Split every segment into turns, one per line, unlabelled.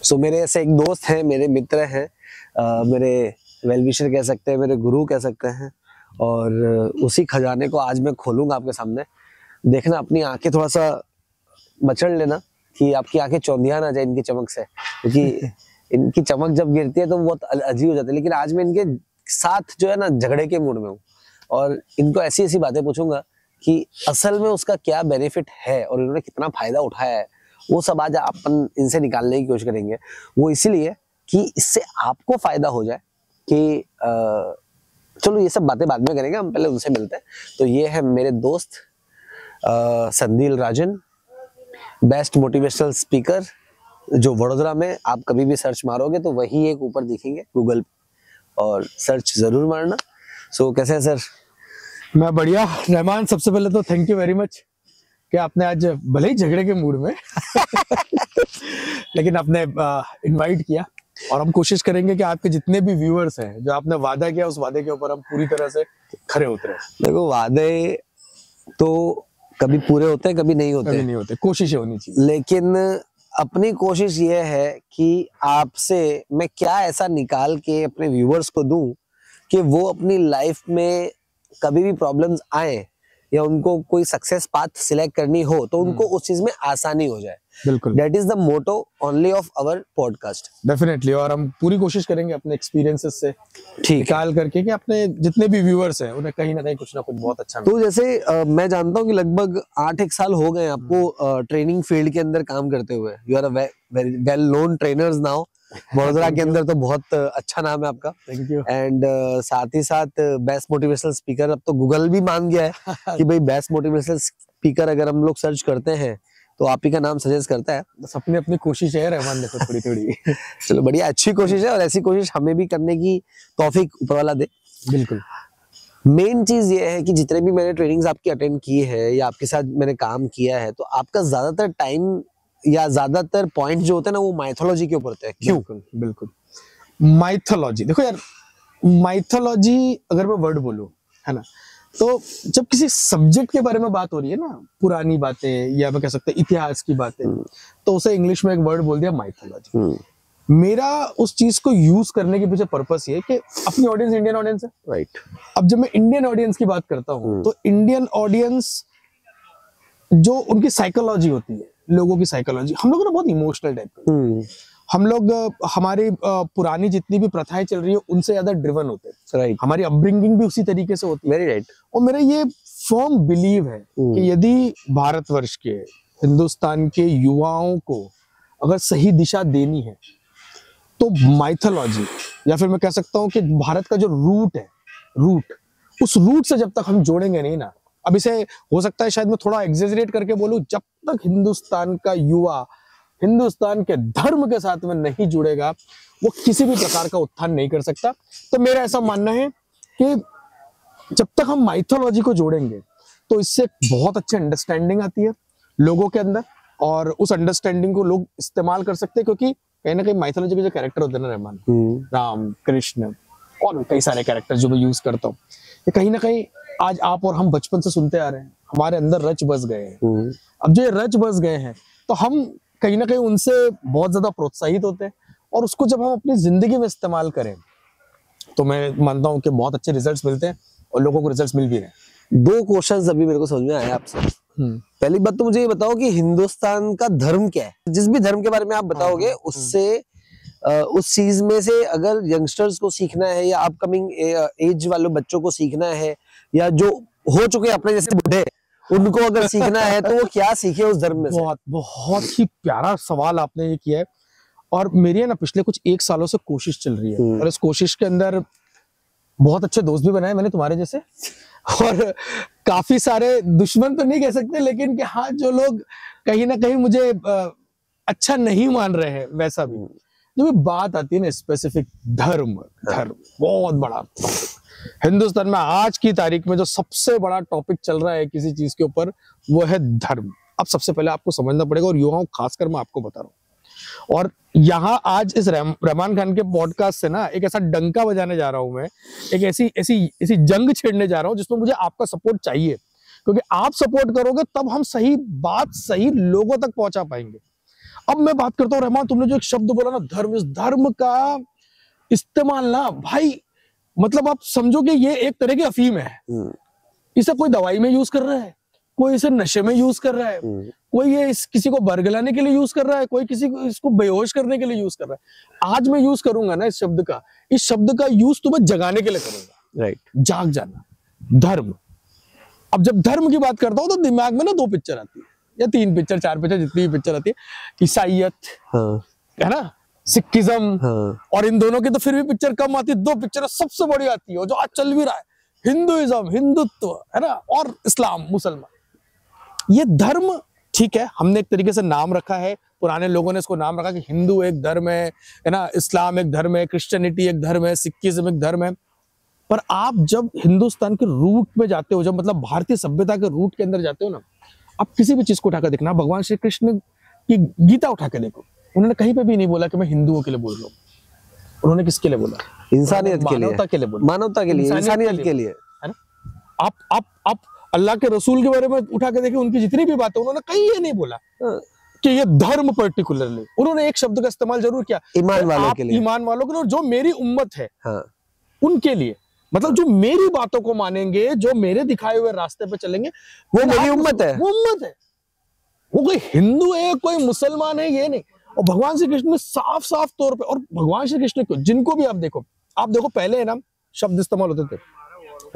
सो मेरे ऐसे एक दोस्त हैं, मेरे मित्र हैं, मेरे वेल विशर कह सकते हैं, मेरे गुरु कह सकते हैं। और उसी खजाने को आज मैं खोलूंगा आपके सामने। देखना, अपनी आंखें थोड़ा सा मचड़ लेना कि आपकी आंखें चौंधिया ना जाए इनकी चमक से, क्योंकि इनकी चमक जब गिरती है तो बहुत अजीब हो जाती है। लेकिन आज मैं इनके साथ जो है ना झगड़े के मूड में हूँ, और इनको ऐसी ऐसी बातें पूछूंगा कि असल में उसका क्या बेनिफिट है और इन्होंने कितना फायदा उठाया है, वो सब आज अपन इनसे निकालने की कोशिश करेंगे। वो इसीलिए कि इससे आपको फायदा हो जाए कि चलो ये सब बातें बाद में करेंगे, हम पहले उनसे मिलते हैं। तो ये है मेरे दोस्त संदील राजन, बेस्ट मोटिवेशनल स्पीकर, जो वडोदरा में आप कभी भी सर्च मारोगे तो वही एक ऊपर दिखेंगे गूगल पे, और सर्च जरूर मारना। सो कैसे हैं सर?
मैं बढ़िया रहमान। सबसे पहले तो थैंक यू वेरी मच कि आपने आज भले ही झगड़े के मूड में लेकिन आपने इनवाइट किया, और हम कोशिश करेंगे कि आपके जितने भी व्यूअर्स हैं, जो आपने वादा किया उस वादे के ऊपर हम पूरी तरह से खरे उतरे।
देखो, वादे तो कभी पूरे होते हैं, कभी नहीं होते,
कोशिशें होनी चाहिए।
लेकिन अपनी कोशिश ये है कि आपसे मैं क्या ऐसा निकाल के अपने व्यूअर्स को दूं कि वो अपनी लाइफ में कभी भी प्रॉब्लम्स आए या उनको कोई सक्सेस पाथ सिलेक्ट करनी हो तो उनको उस चीज में आसानी हो जाए।
बिल्कुल,
that is the motto only of our podcast.
Definitely. और हम पूरी कोशिश करेंगे अपने एक्सपीरियंसेस से निकाल करके कि अपने जितने भी व्यूअर्स हैं उन्हें कहीं ना कहीं कुछ ना कुछ बहुत अच्छा
तो जैसे मैं जानता हूँ कि लगभग 8 साल हो गए आपको ट्रेनिंग फील्ड के अंदर काम करते हुए। You are a well known trainers now. Vadodara के अंदर तो बहुत अच्छा नाम है आपका।
Thank you.
एंड साथ ही साथ बेस्ट मोटिवेशनल स्पीकर, अब तो गूगल भी मान गया है कि भाई बेस्ट मोटिवेशनल स्पीकर अगर हम लोग सर्च करते हैं तो आप ही का नाम सजेस्ट करता है।
बस अपनी अपनी कोशिश है रहमान, देखो थोड़ी थोड़ी
चलो बढ़िया, अच्छी कोशिश है, और ऐसी कोशिश हमें भी करने की तौफीक ऊपर वाला दे।
बिल्कुल।
मेन चीज ये है कि जितने भी मैंने ट्रेनिंग्स आपकी अटेंड की है या आपके साथ मैंने काम किया है, तो आपका ज्यादातर टाइम या ज्यादातर पॉइंट जो होते हैं ना वो माइथोलॉजी के ऊपर होते हैं। क्यों?
बिल्कुल माइथोलॉजी। देखो यार, माइथोलॉजी अगर मैं वर्ड बोलूं, है ना, तो जब किसी सब्जेक्ट के बारे में बात हो रही है ना, पुरानी बातें या मैं कह सकते हैं इतिहास की बातें, तो उसे इंग्लिश में एक वर्ड बोल दिया माइथोलॉजी। मेरा उस चीज को यूज करने के पीछे पर्पस ये है कि अपनी ऑडियंस इंडियन ऑडियंस है, राइट। अब जब मैं इंडियन ऑडियंस की बात करता हूँ तो इंडियन ऑडियंस जो उनकी साइकोलॉजी होती है, लोगों की साइकोलॉजी, हम लोग ना बहुत इमोशनल टाइप, हम लोग हमारी पुरानी जितनी भी प्रथाएं चल रही है उनसे ज्यादा ड्रिवन होते हैं, राइट। हमारी अपब्रिंगिंग भी उसी तरीके से होती है, वेरी राइट। और मेरा ये फर्म बिलीव है कि यदि भारतवर्ष के, हिंदुस्तान के युवाओं को अगर सही दिशा देनी है तो माइथोलॉजी, या फिर मैं कह सकता हूँ कि भारत का जो रूट है, उस रूट से जब तक हम जोड़ेंगे नहीं ना, अब इसे हो सकता है शायद मैं थोड़ा एग्जेजरेट करके बोलूं, जब तक हिंदुस्तान का युवा हिंदुस्तान के धर्म के साथ में नहीं जुड़ेगा वो किसी भी प्रकार का उत्थान नहीं कर सकता। तो मेरा ऐसा मानना है कि जब तक हम माइथोलॉजी को जोड़ेंगे तो इससे बहुत अच्छी अंडरस्टैंडिंग आती है लोगों के अंदर, और उस अंडरस्टैंडिंग को लोग इस्तेमाल कर सकते हैं, क्योंकि कहीं ना कहीं माइथोलॉजी के जो कैरेक्टर होते हैं ना रहमान, राम, कृष्ण और कई सारे कैरेक्टर जो मैं यूज करता हूँ, ये कहीं ना कहीं आज आप और हम बचपन से सुनते आ रहे हैं, हमारे अंदर रच बस गए हैं। अब जो ये रच बस गए हैं तो हम कहीं ना कहीं उनसे बहुत ज्यादा प्रोत्साहित होते हैं, और उसको जब हम अपनी जिंदगी में इस्तेमाल करें तो मैं मानता हूँ कि बहुत अच्छे रिजल्ट्स मिलते हैं, और लोगों को रिजल्ट्स मिल भी रहे हैं।
2 क्वेश्चंस अभी मेरे को समझ में आया आपसे। पहली बात तो मुझे ये बताओ कि हिंदुस्तान का धर्म क्या है? जिस भी धर्म के बारे में आप बताओगे उससे उस चीज में से अगर यंगस्टर्स को सीखना है या अपकमिंग एज वाले बच्चों को सीखना है, या जो हो चुके अपने जैसे बूढ़े उनको अगर सीखना है तो वो क्या सीखे उस धर्म में से?
बहुत ही प्यारा सवाल आपने ये किया है, और मेरी है ना पिछले कुछ 1 सालों से कोशिश चल रही है, और इस कोशिश के अंदर बहुत अच्छे दोस्त भी बनाए मैंने तुम्हारे जैसे, और काफी सारे दुश्मन तो नहीं कह सकते, लेकिन कि हाँ, जो लोग कहीं ना कहीं मुझे अच्छा नहीं मान रहे हैं, वैसा भी। जब बात आती है ना स्पेसिफिक धर्म बहुत बड़ा हिंदुस्तान में आज की तारीख में जो सबसे बड़ा टॉपिक चल रहा है किसी चीज के ऊपर, वो है धर्म। अब सबसे पहले आपको समझना पड़ेगा, और युवाओं खासकर मैं आपको बता रहा हूँ, और यहाँ आज इस रहमान खान के पॉडकास्ट से ना एक ऐसा डंका बजाने जा रहा हूं मैं, एक ऐसी जंग छेड़ने जा रहा हूं जिसमें मुझे आपका सपोर्ट चाहिए, क्योंकि आप सपोर्ट करोगे तब हम सही बात सही लोगों तक पहुंचा पाएंगे। अब मैं बात करता हूँ रहमान, तुमने जो एक शब्द बोला ना धर्म, इस धर्म का इस्तेमाल ना भाई, मतलब आप समझो कि ये एक तरह की अफीम है। इसे कोई दवाई में यूज कर रहा है, कोई इसे नशे में यूज कर रहा है, कोई ये किसी को बरगलाने के लिए यूज कर रहा है, कोई किसी को इसको बेहोश करने के लिए यूज कर रहा है। आज मैं यूज करूंगा ना इस शब्द का यूज तुम्हें जगाने के लिए करूंगा।
राइट,
जाग जाना, धर्म। अब जब धर्म की बात करता हूं तो दिमाग में ना 2 पिक्चर आती है या 3 पिक्चर 4 पिक्चर, जितनी भी पिक्चर आती है। ईसाइयत, है ना, सिखिज्म, और इन दोनों की तो फिर भी पिक्चर कम आती है। 2 पिक्चर सबसे बड़ी आती है जो आज चल भी रहा है, हिंदुइज्म, हिंदुत्व, है ना, और इस्लाम, मुसलमान। ये धर्म ठीक है, हमने एक तरीके से नाम रखा है, पुराने लोगों ने इसको नाम रखा कि हिंदू एक धर्म है ना, इस्लाम एक धर्म है, क्रिश्चियनिटी एक धर्म है, सिखिज्म एक धर्म है। पर आप जब हिंदुस्तान के रूट में जाते हो, जब मतलब भारतीय सभ्यता के रूट के अंदर जाते हो ना, आप किसी भी चीज को उठाकर देखना, भगवान श्री कृष्ण की गीता उठा के देखो, उन्होंने कहीं पे भी नहीं बोला कि मैं हिंदुओं के लिए बोल रहा हूँ। उन्होंने किसके लिए बोला?
इंसानियत के लिए,
मानवता के लिए बोला,
मानवता के लिए, इंसानियत के लिए,
है ना। आप अल्लाह के रसूल के बारे में उठा के देखें, उनकी जितनी भी बातें, उन्होंने कहीं ये नहीं बोला कि ये धर्म पर्टिकुलरली। उन्होंने एक शब्द का इस्तेमाल जरूर किया,
ईमान वालों के लिए,
ईमान वालों के लिए, जो मेरी उम्मत है
हाँ,
उनके लिए। मतलब जो मेरी बातों को मानेंगे, जो मेरे दिखाए हुए रास्ते पे चलेंगे,
वो मेरी उम्मत है,
वो उम्मत है। वो कोई हिंदू है, कोई मुसलमान है, ये नहीं। और भगवान श्री कृष्ण ने साफ साफ तौर पे, और भगवान श्री कृष्ण को जिनको भी आप देखो पहले है ना शब्द इस्तेमाल होते थे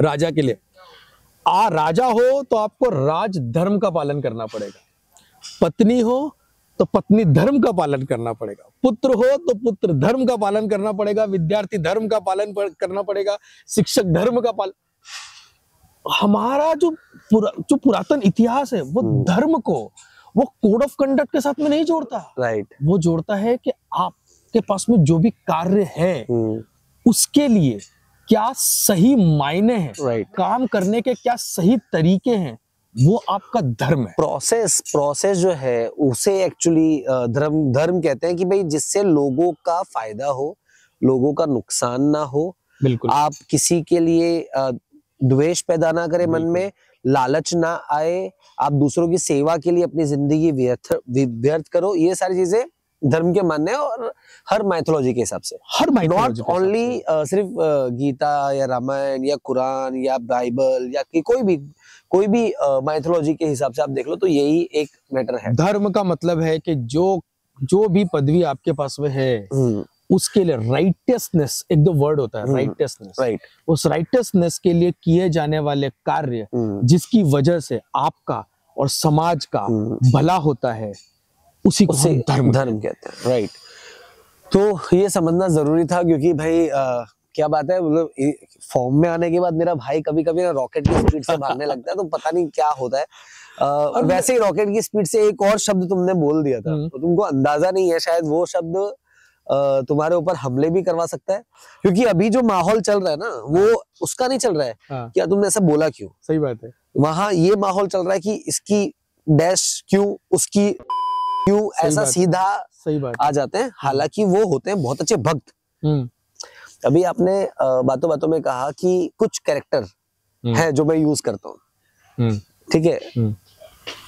राजा के लिए। राजा हो तो आपको राज धर्म का पालन करना पड़ेगा, पत्नी हो तो पत्नी धर्म का पालन करना पड़ेगा, पुत्र हो तो पुत्र धर्म का पालन करना पड़ेगा, विद्यार्थी धर्म का पालन करना पड़ेगा, शिक्षक धर्म का पालन। हमारा जो पुरातन इतिहास है वो धर्म को, वो कोड ऑफ कंडक्ट के साथ में नहीं जोड़ता।
राइट,
वो जोड़ता है कि आपके पास में जो भी कार्य है उसके लिए क्या सही मायने हैं, काम करने के क्या सही तरीके हैं, वो आपका धर्म है।
प्रोसेस जो है उसे एक्चुअली धर्म कहते हैं कि भाई जिससे लोगों का फायदा हो, लोगों का नुकसान ना हो।
बिल्कुल,
आप किसी के लिए द्वेष पैदा ना करें, मन में लालच ना आए, आप दूसरों की सेवा के लिए अपनी जिंदगी व्यर्थ करो। ये सारी चीजें धर्म के मानने हैं, और हर माइथोलॉजी के हिसाब से,
हर
नॉट ओनली सिर्फ गीता या रामायण या कुरान या बाइबल या कोई भी माइथोलॉजी के हिसाब से आप देख लो तो यही एक मैटर है।
धर्म का मतलब है कि जो भी पदवी आपके पास में है उसके लिए राइटियसनेस, एक दो वर्ड होता है राइटियसनेस,
राइट,
उस राइटियसनेस के लिए किए जाने वाले कार्य जिसकी वजह से आपका और समाज का भला होता है, उसी को धर्म
कहते हैं। राइट, तो ये समझना जरूरी था, क्योंकि भाई क्या बात है, मतलब फॉर्म में आने के बाद मेरा भाई कभी कभी ना रॉकेट की स्पीड से भागने लगता है, तो पता नहीं क्या होता है। वैसे ही रॉकेट की स्पीड से एक और शब्द तुमने बोल दिया था, तो तुमको अंदाजा नहीं है शायद वो शब्द तुम्हारे ऊपर हमले भी करवा सकता है, क्योंकि अभी जो माहौल चल रहा है ना वो उसका नहीं चल रहा है। क्या तुमने ऐसा बोला क्यों?
सही बात है,
वहां ये माहौल चल रहा है कि इसकी डैश क्यों, उसकी क्यों, ऐसा सीधा
सही बात
आ जाते हैं, हालांकि वो होते हैं बहुत अच्छे भक्त। अभी आपने बातों बातों में कहा कि कुछ कैरेक्टर है जो मैं यूज करता हूँ, ठीक है,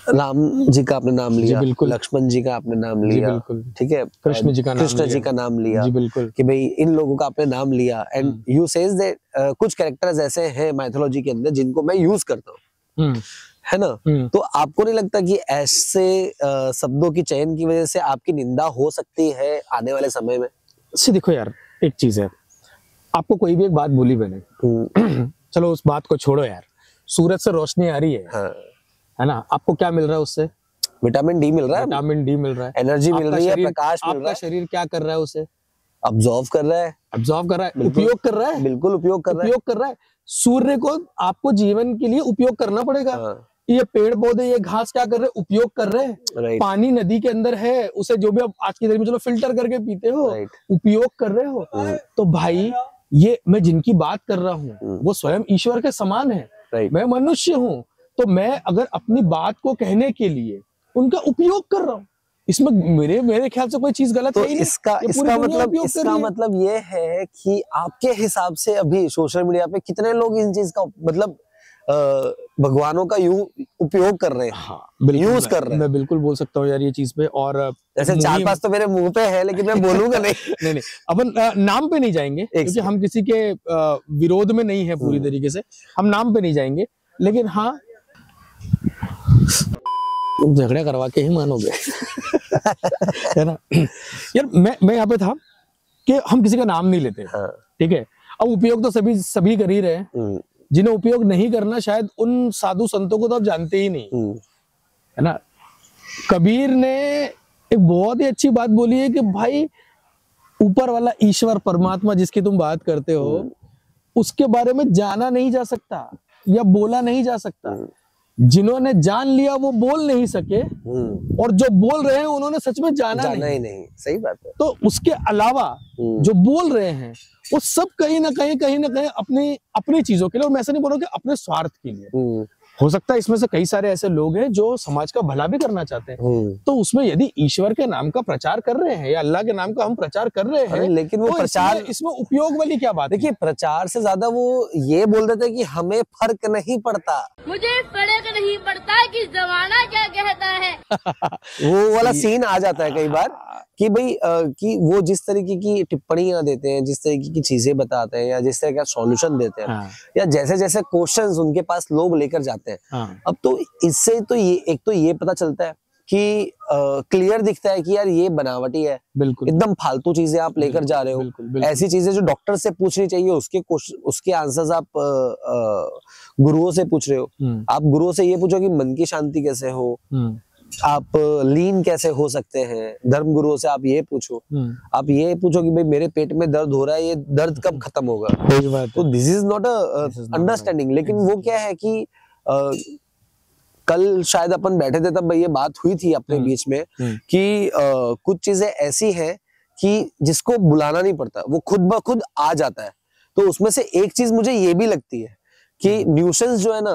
राम जी का आपने नाम लिया, लक्ष्मण जी का आपने नाम लिया, ठीक है, कृष्ण जी का नाम लिया, कि भाई इन लोगों का आपने नाम लिया, एंड यू सेज दैट कुछ कैरेक्टर्स ऐसे हैं माइथोलॉजी के अंदर जिनको मैं यूज करता हूँ, है ना। तो आपको नहीं लगता कि ऐसे शब्दों की चयन की वजह से आपकी निंदा हो सकती है आने वाले समय में?
देखो यार, एक चीज है, आपको कोई भी एक बात बोली मैंने, चलो उस बात को छोड़ो यार, सूरज से रोशनी आ रही है, है ना, आपको क्या मिल रहा है उससे?
विटामिन डी मिल रहा है,
विटामिन डी मिल रहा है,
एनर्जी मिल रही है, प्रकाश मिल रहा है।
आपका शरीर क्या कर रहा है? उसे
ऑब्जॉर्व कर रहा है,
उपयोग कर रहा है,
बिल्कुल उपयोग कर रहा है।
सूर्य को आपको जीवन के लिए उपयोग करना पड़ेगा। ये पेड़ पौधे, ये घास क्या कर रहे हैं? उपयोग कर रहे हैं। पानी नदी के अंदर है, उसे जो भी आप आज की तारीख में चलो फिल्टर करके पीते हो, उपयोग कर रहे हो। तो भाई ये मैं जिनकी बात कर रहा हूँ वो स्वयं ईश्वर के समान है, मैं मनुष्य हूँ, तो मैं अगर अपनी बात को कहने के लिए उनका उपयोग कर रहा हूँ, इसमें मेरे ख्याल से कोई चीज गलत
तो
है ही नहीं।
इसका मतलब ये है कि आपके हिसाब से अभी सोशल मीडिया पे कितने लोग इन चीज का मतलब भगवानों का उपयोग कर रहे हैं,
हाँ बिल्कुल,
यूज कर रहे हैं।
मैं बिल्कुल बोल सकता हूँ यार ये चीज पे। और
जैसे चार पांच तो मेरे मुंह पे है, लेकिन मैं बोलूंगा नहीं।
नहीं नहीं, अपन नाम पे नहीं जाएंगे क्योंकि हम किसी के विरोध में नहीं है पूरी तरीके से, हम नाम पे नहीं जाएंगे। लेकिन हाँ, तुम झगड़ा करवा के ही मानोगे। है ना यार, मैं यहाँ पे था कि हम किसी का नाम नहीं लेते,
हाँ।
ठीक है। अब उपयोग तो सभी कर ही रहे हैं, जिन्हें उपयोग नहीं करना शायद उन साधु संतों को तो आप जानते ही नहीं, है ना। कबीर ने एक बहुत ही अच्छी बात बोली है कि भाई, ऊपर वाला ईश्वर परमात्मा जिसकी तुम बात करते हो, उसके बारे में जाना नहीं जा सकता या बोला नहीं जा सकता। जिन्होंने जान लिया वो बोल नहीं सके, और जो बोल रहे हैं उन्होंने सच में जाना
ही नहीं। सही बात है।
तो उसके अलावा जो बोल रहे हैं वो सब कहीं ना कहीं अपनी चीजों के लिए, और मैं ऐसा नहीं बोल रहा कि अपने स्वार्थ के लिए। हो सकता है इसमें से कई सारे ऐसे लोग हैं जो समाज का भला भी करना चाहते हैं, तो उसमें यदि ईश्वर के नाम का प्रचार कर रहे हैं या अल्लाह के नाम का हम प्रचार कर रहे हैं,
लेकिन वो
तो
प्रचार,
इसमें उपयोग वाली क्या बात है?
देखिए, प्रचार से ज्यादा वो ये बोल देते हैं कि हमें फर्क नहीं पड़ता,
मुझे फर्क नहीं पड़ता कि जमाना क्या कहता है।
वो वाला सीन आ जाता है कई बार कि भाई कि वो जिस तरीके की टिप्पणियां देते हैं, जिस तरीके की चीजें बताते हैं, या जिस तरह का सॉल्यूशन देते हैं, या जैसे जैसे क्वेश्चंस उनके पास लोग लेकर जाते हैं, अब तो इससे तो ये एक तो ये पता चलता है कि क्लियर दिखता है कि यार ये बनावटी है,
बिल्कुल
एकदम फालतू चीजें आप लेकर जा रहे हो।
बिल्कुल।
ऐसी चीजें जो डॉक्टर से पूछनी चाहिए उसके आंसर्स आप गुरुओं से पूछ रहे हो। आप गुरुओं से ये पूछो कि मन की शांति कैसे हो, आप लीन कैसे हो सकते हैं। धर्म गुरुओं से आप ये पूछो, आप ये पूछो कि भाई मेरे पेट में दर्द हो रहा है, ये दर्द कब खत्म होगा। तो this is not a understanding. लेकिन वो क्या है कि कल शायद अपन बैठे थे तब ये बात हुई थी अपने बीच में कि कुछ चीजें ऐसी हैं कि जिसको बुलाना नहीं पड़ता, वो खुद ब खुद आ जाता है। तो उसमें से एक चीज मुझे ये भी लगती है कि न्यूसेंस जो है ना,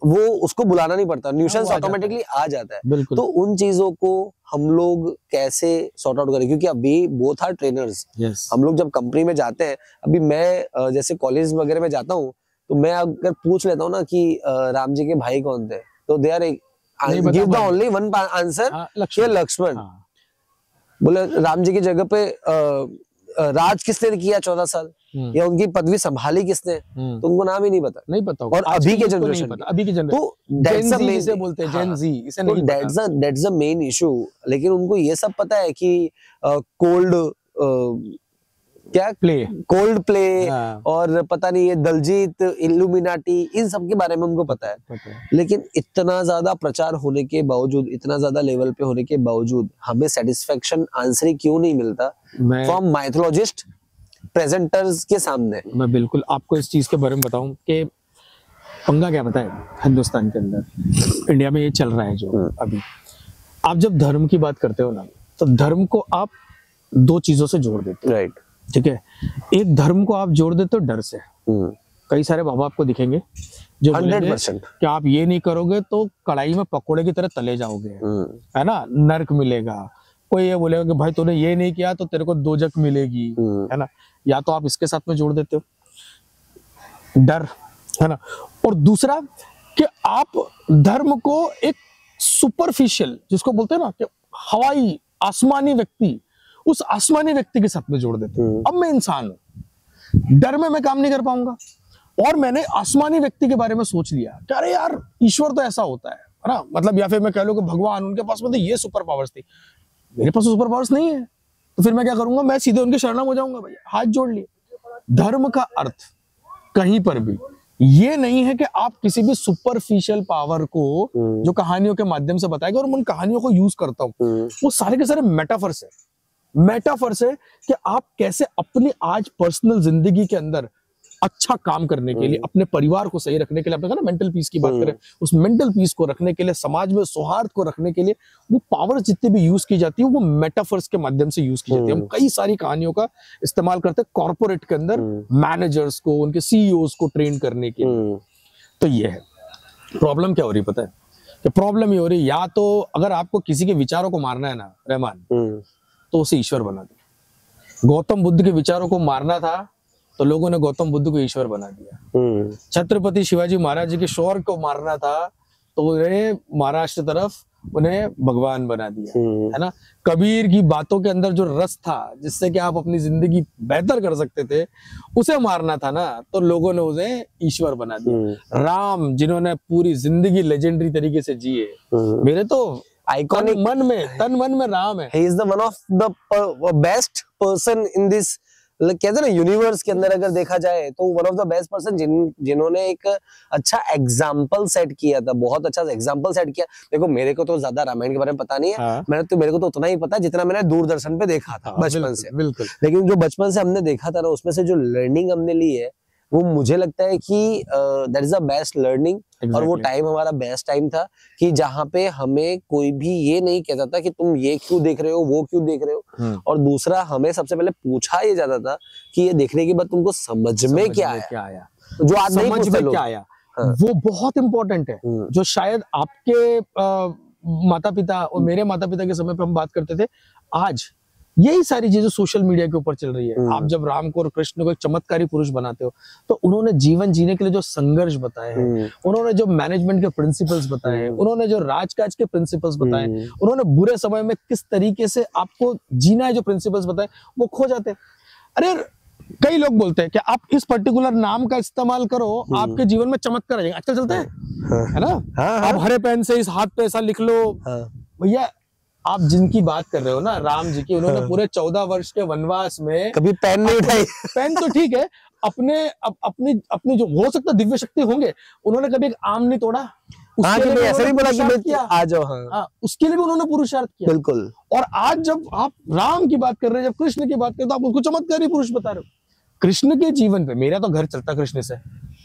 वो उसको बुलाना नहीं पड़ता, न्यूसेंस ऑटोमेटिकली आ जाता है। तो उन चीजों को हम लोग कैसे सॉर्ट आउट करें, क्योंकि अभी बोथ आर ट्रेनर्स। हम लोग जब कंपनी में जाते हैं, अभी मैं जैसे कॉलेज वगैरह में जाता हूँ, तो मैं अगर पूछ लेता हूँ ना कि राम जी के भाई कौन थे, तो they are give the only one answer, Lakshman. बोले राम जी की जगह पे राज किसने किया 14 साल, या उनकी पदवी संभाली किसने, तो उनको नाम ही नहीं पता। और अभी के जनरेशन, तो दैट्स द मेन इशू। लेकिन उनको ये सब पता है कि कोल्ड प्ले और पता नहीं ये दलजीत, इल्यूमिनाटी, इन सब के बारे में उनको पता है। लेकिन इतना ज्यादा प्रचार होने के बावजूद, इतना ज्यादा लेवल पे होने के बावजूद हमें सेटिस्फेक्शन आंसर ही क्यों नहीं मिलता फ्रॉम माइथोलॉजिस्ट प्रेजेंटर्स के सामने।
मैं बिल्कुल आपको इस चीज के बारे में बताऊं कि पंगा क्या पता है, हिंदुस्तान के अंदर, इंडिया में ये चल रहा है जो अभी, आप जब धर्म की बात करते हो ना, तो धर्म को आप दो चीजों से जोड़ देते हो,
राइट,
ठीक है। एक, धर्म को आप जोड़ देते हो डर से। कई सारे बाबा आपको दिखेंगे जो
100%
कि आप ये नहीं करोगे तो कढ़ाई में पकोड़े की तरह तले जाओगे, है ना, नर्क मिलेगा। कोई ये बोलेगा कि भाई तूने ये नहीं किया तो तेरे को दोजक मिलेगी, है ना। या तो आप इसके साथ में जोड़ देते हो डर, है ना। और दूसरा कि आप धर्म को एक सुपरफिशियल, जिसको बोलते हैं ना कि हवाई आसमानी व्यक्ति, उस आसमानी व्यक्ति के साथ में जोड़ देते हो। अब मैं इंसान हूं, डर में मैं काम नहीं कर पाऊंगा, और मैंने आसमानी व्यक्ति के बारे में सोच लिया कि अरे यार ईश्वर तो ऐसा होता है ना, मतलब, या फिर मैं कह लूं कि भगवान, उनके पास में तो ये सुपर पावर्स थी, मेरे पास सुपर पावर्स नहीं है, तो फिर मैं क्या करूंगा, मैं सीधे उनके शरणम हो जाऊंगा। भैया हाथ जोड़ लिए। धर्म का अर्थ कहीं पर भी ये नहीं है कि आप किसी भी सुपरफिशियल पावर को जो कहानियों के माध्यम से बताएगा, और उन कहानियों को यूज करता हूं, वो सारे के सारे मेटाफर्स है। मेटाफर्स है कि आप कैसे अपनी आज पर्सनल जिंदगी के अंदर अच्छा काम करने के लिए, अपने परिवार को सही रखने के लिए, आपने कहा ना मेंटल पीस की बात करें, उस मेंटल पीस को रखने के लिए, समाज में सौहार्द को रखने के लिए, वो पावर्स जितनी भी यूज की जाती है वो मेटाफर्स के माध्यम से यूज की जाती है। हम कई सारी कहानियों का इस्तेमाल करते हैं कॉर्पोरेट के अंदर, मैनेजर्स को, उनके सीईओज को ट्रेन करने के लिए। तो ये है प्रॉब्लम। क्या हो रही पता है कि प्रॉब्लम ये हो रही, या तो अगर आपको किसी के विचारों को मारना है ना रहमान, तो उसे ईश्वर बना दो। गौतम बुद्ध के विचारों को मारना था तो लोगों ने गौतम बुद्ध को ईश्वर बना दिया। छत्रपति शिवाजी महाराज जी के शौर्य को मारना था तो उन्हें महाराष्ट्र तरफ उन्हें भगवान बना दिया, है ना। कबीर की बातों के अंदर जो रस था जिससे कि आप अपनी जिंदगी बेहतर कर सकते थे, उसे मारना था ना, तो लोगों ने उसे ईश्वर बना दिया। राम जिन्होंने पूरी जिंदगी लेजेंडरी तरीके से जिए, मेरे तो
आइकॉनिक
तन मन में राम है।
he is the one of the best person in this, कहते हैं ना यूनिवर्स के अंदर अगर देखा जाए तो one of the best person जिन्होंने एक अच्छा एग्जाम्पल सेट किया था, बहुत अच्छा एग्जाम्पल सेट किया। देखो मेरे को तो ज्यादा रामायण के बारे में पता नहीं है,
हाँ।
मेरे को तो उतना ही पता जितना मैंने दूरदर्शन पे देखा था बचपन से।
बिल्कुल।
लेकिन जो बचपन से हमने देखा था ना, उसमें से जो लर्निंग हमने ली है वो मुझे लगता है कि that is the best learning. और वो टाइम हमारा बेस्ट टाइम था कि जहाँ पे हमें कोई भी ये नहीं कहता था कि तुम ये क्यों देख रहे हो, वो क्यों देख रहे हो। और दूसरा, हमें सबसे पहले पूछा ये जाता था कि ये देखने के बाद तुमको समझ में क्या आया, जो आज नहीं पूछते लोग।
क्या आया, वो बहुत इंपॉर्टेंट है, जो शायद आपके माता पिता और मेरे माता पिता के समय पे हम बात करते थे। आज यही सारी चीजें सोशल मीडिया के ऊपर चल रही है। आप जब राम को और कृष्ण को एक चमत्कारी पुरुष बनाते हो, तो उन्होंने जीवन जीने के लिए जो संघर्ष बताए हैं, उन्होंने जो मैनेजमेंट के प्रिंसिपल्स बताए हैं, उन्होंने जो राजकाज के प्रिंसिपल्स बताए हैं, उन्होंने बुरे समय में किस तरीके से आपको जीना है जो प्रिंसिपल्स बताए, वो खो जाते हैं। अरे कई लोग बोलते हैं कि आप इस पर्टिकुलर नाम का इस्तेमाल करो, आपके जीवन में चमत्कार आ जाएगा। अच्छा चलता है ना। आप हरे पेन से इस हाथ पे ऐसा लिख लो। भैया आप जिनकी बात कर रहे हो ना, राम जी की, उन्होंने पूरे 14 वर्ष के वनवास में
कभी पेन नहीं उठाई।
पेन तो ठीक है, अपनी जो हो सकता दिव्य शक्ति होंगे, उन्होंने कभी एक आम नहीं तोड़ा।
उसके लिए ऐसे नहीं बोला कि आ जाओ।
हाँ, उसके लिए भी उन्होंने पुरुषार्थ किया।
बिल्कुल।
और आज जब आप राम की बात कर रहे हैं, जब कृष्ण की बात कर रहे हो, तो आप उनको चमत्कारी पुरुष बता रहे हो। कृष्ण के जीवन पे मेरा तो घर चलता कृष्ण से।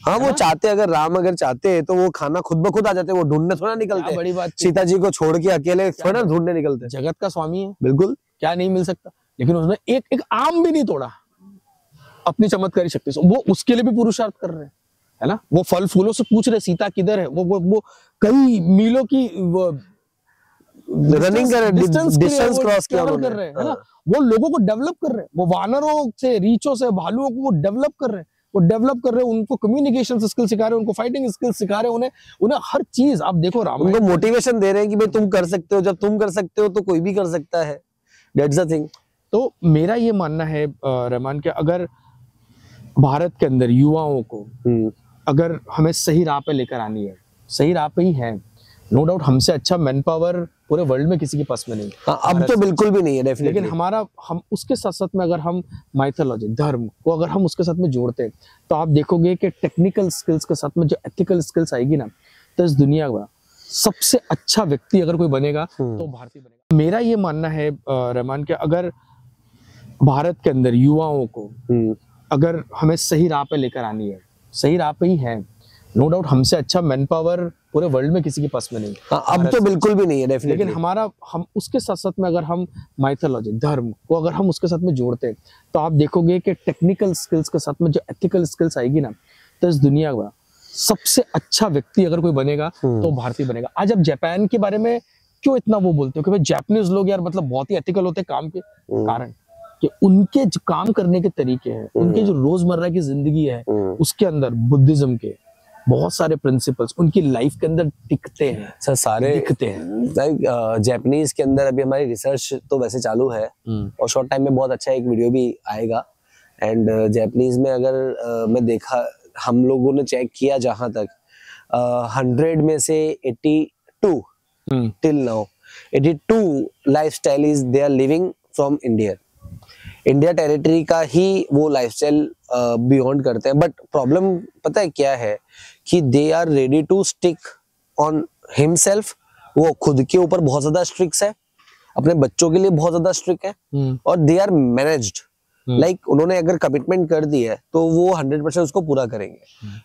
हाँ, वो चाहते, अगर राम अगर चाहते तो वो खाना खुद ब खुद आ जाते, वो ढूंढने थोड़ा निकलते।
बड़ी बात,
सीता जी को छोड़ के अकेले थोड़ा ढूंढने निकलते।
जगत का स्वामी है,
बिल्कुल,
क्या नहीं मिल सकता। लेकिन उसने एक आम भी नहीं तोड़ा अपनी चमत्कारी शक्ति से। वो उसके लिए भी पुरुषार्थ कर रहे हैं, है ना। वो फल फूलों से पूछ रहे सीता किधर है। वो कई मीलों की
रनिंग कर डिस्टेंस क्रॉस किया
कर रहे हैं, है ना। वो लोगों को डेवलप कर रहे हैं, वो वानरों से, रीछों से, भालुओं को वो डेवलप कर रहे हैं। उनको कम्युनिकेशन स्किल सिखा रहे हैं, उनको फाइटिंग स्किल सिखा रहे हैं, उन्हें हर चीज। आप देखो राम
उनको मोटिवेशन दे रहे हैं कि भाई तुम कर सकते हो, जब तुम कर सकते हो तो कोई भी कर सकता है। That's the thing.
तो मेरा ये मानना है रहमान, कि अगर भारत के अंदर युवाओं को अगर हमें सही राह पे लेकर आनी है, सही राह पे ही है, नो डाउट हमसे अच्छा मैन पावर पूरे वर्ल्ड में किसी के पास में नहीं।
हाँ, अब तो बिल्कुल भी नहीं है डेफिनेटली।
लेकिन हम उसके साथ साथ में अगर हम माइथोलॉजी, धर्म को अगर हम उसके साथ में जोड़ते हैं, तो आप देखोगे कि टेक्निकल स्किल्स के साथ में जो एथिकल स्किल्स आएगी ना, तो इस दुनिया का सबसे अच्छा व्यक्ति अगर कोई बनेगा तो भारतीय बनेगा। मेरा ये मानना है रहमान, कि अगर भारत के अंदर युवाओं को अगर हमें सही राह पे लेकर आनी है, सही राह पे ही है, नो डाउट हमसे अच्छा मैन पावर पूरे वर्ल्ड में किसी के पास में नहीं।
हाँ, अब तो बिल्कुल भी नहीं है डेफिनेटली।
लेकिन हम उसके साथ साथ में अगर हम माइथोलॉजी, धर्म को अगर हम उसके साथ में जोड़ते हैं, तो आप देखोगे कि टेक्निकल स्किल्स के साथ में जो एथिकल स्किल्स आएगी ना, तो इस दुनिया का सबसे अच्छा व्यक्ति अगर कोई बनेगा तो भारतीय बनेगा। आज आप जापान के बारे में क्यों इतना वो बोलते हो कि भाई जापानीज लोग यार मतलब बहुत ही एथिकल होते हैं काम के, कारण कि उनके जो काम करने के तरीके हैं, उनके जो रोजमर्रा की जिंदगी है, उसके अंदर बुद्धिज्म के बहुत सारे प्रिंसिपल्स उनकी लाइफ के अंदर दिखते हैं।
सर सारे
दिखते हैं।
जापानीज के अंदर अभी हमारी रिसर्च तो वैसे चालू है और शॉर्ट टाइम में बहुत अच्छा एक वीडियो भी आएगा। एंड जापानीज में अगर मैं देखा, हम लोगों ने चेक किया जहां तक 100 में से 82 till now 82 lifestyle is they are living from India territory का ही वो लाइफस्टाइल बियॉन्ड करते हैं। बट प्रॉब्लम पता है क्या है कि they are ready to stick on himself. वो खुद के ऊपर बहुत ज्यादा स्ट्रिक्ट है, अपने बच्चों के लिए बहुत ज्यादा स्ट्रिक्ट है, और दे आर मैनेज्ड। लाइक उन्होंने अगर कमिटमेंट कर दी है तो वो 100% उसको पूरा करेंगे।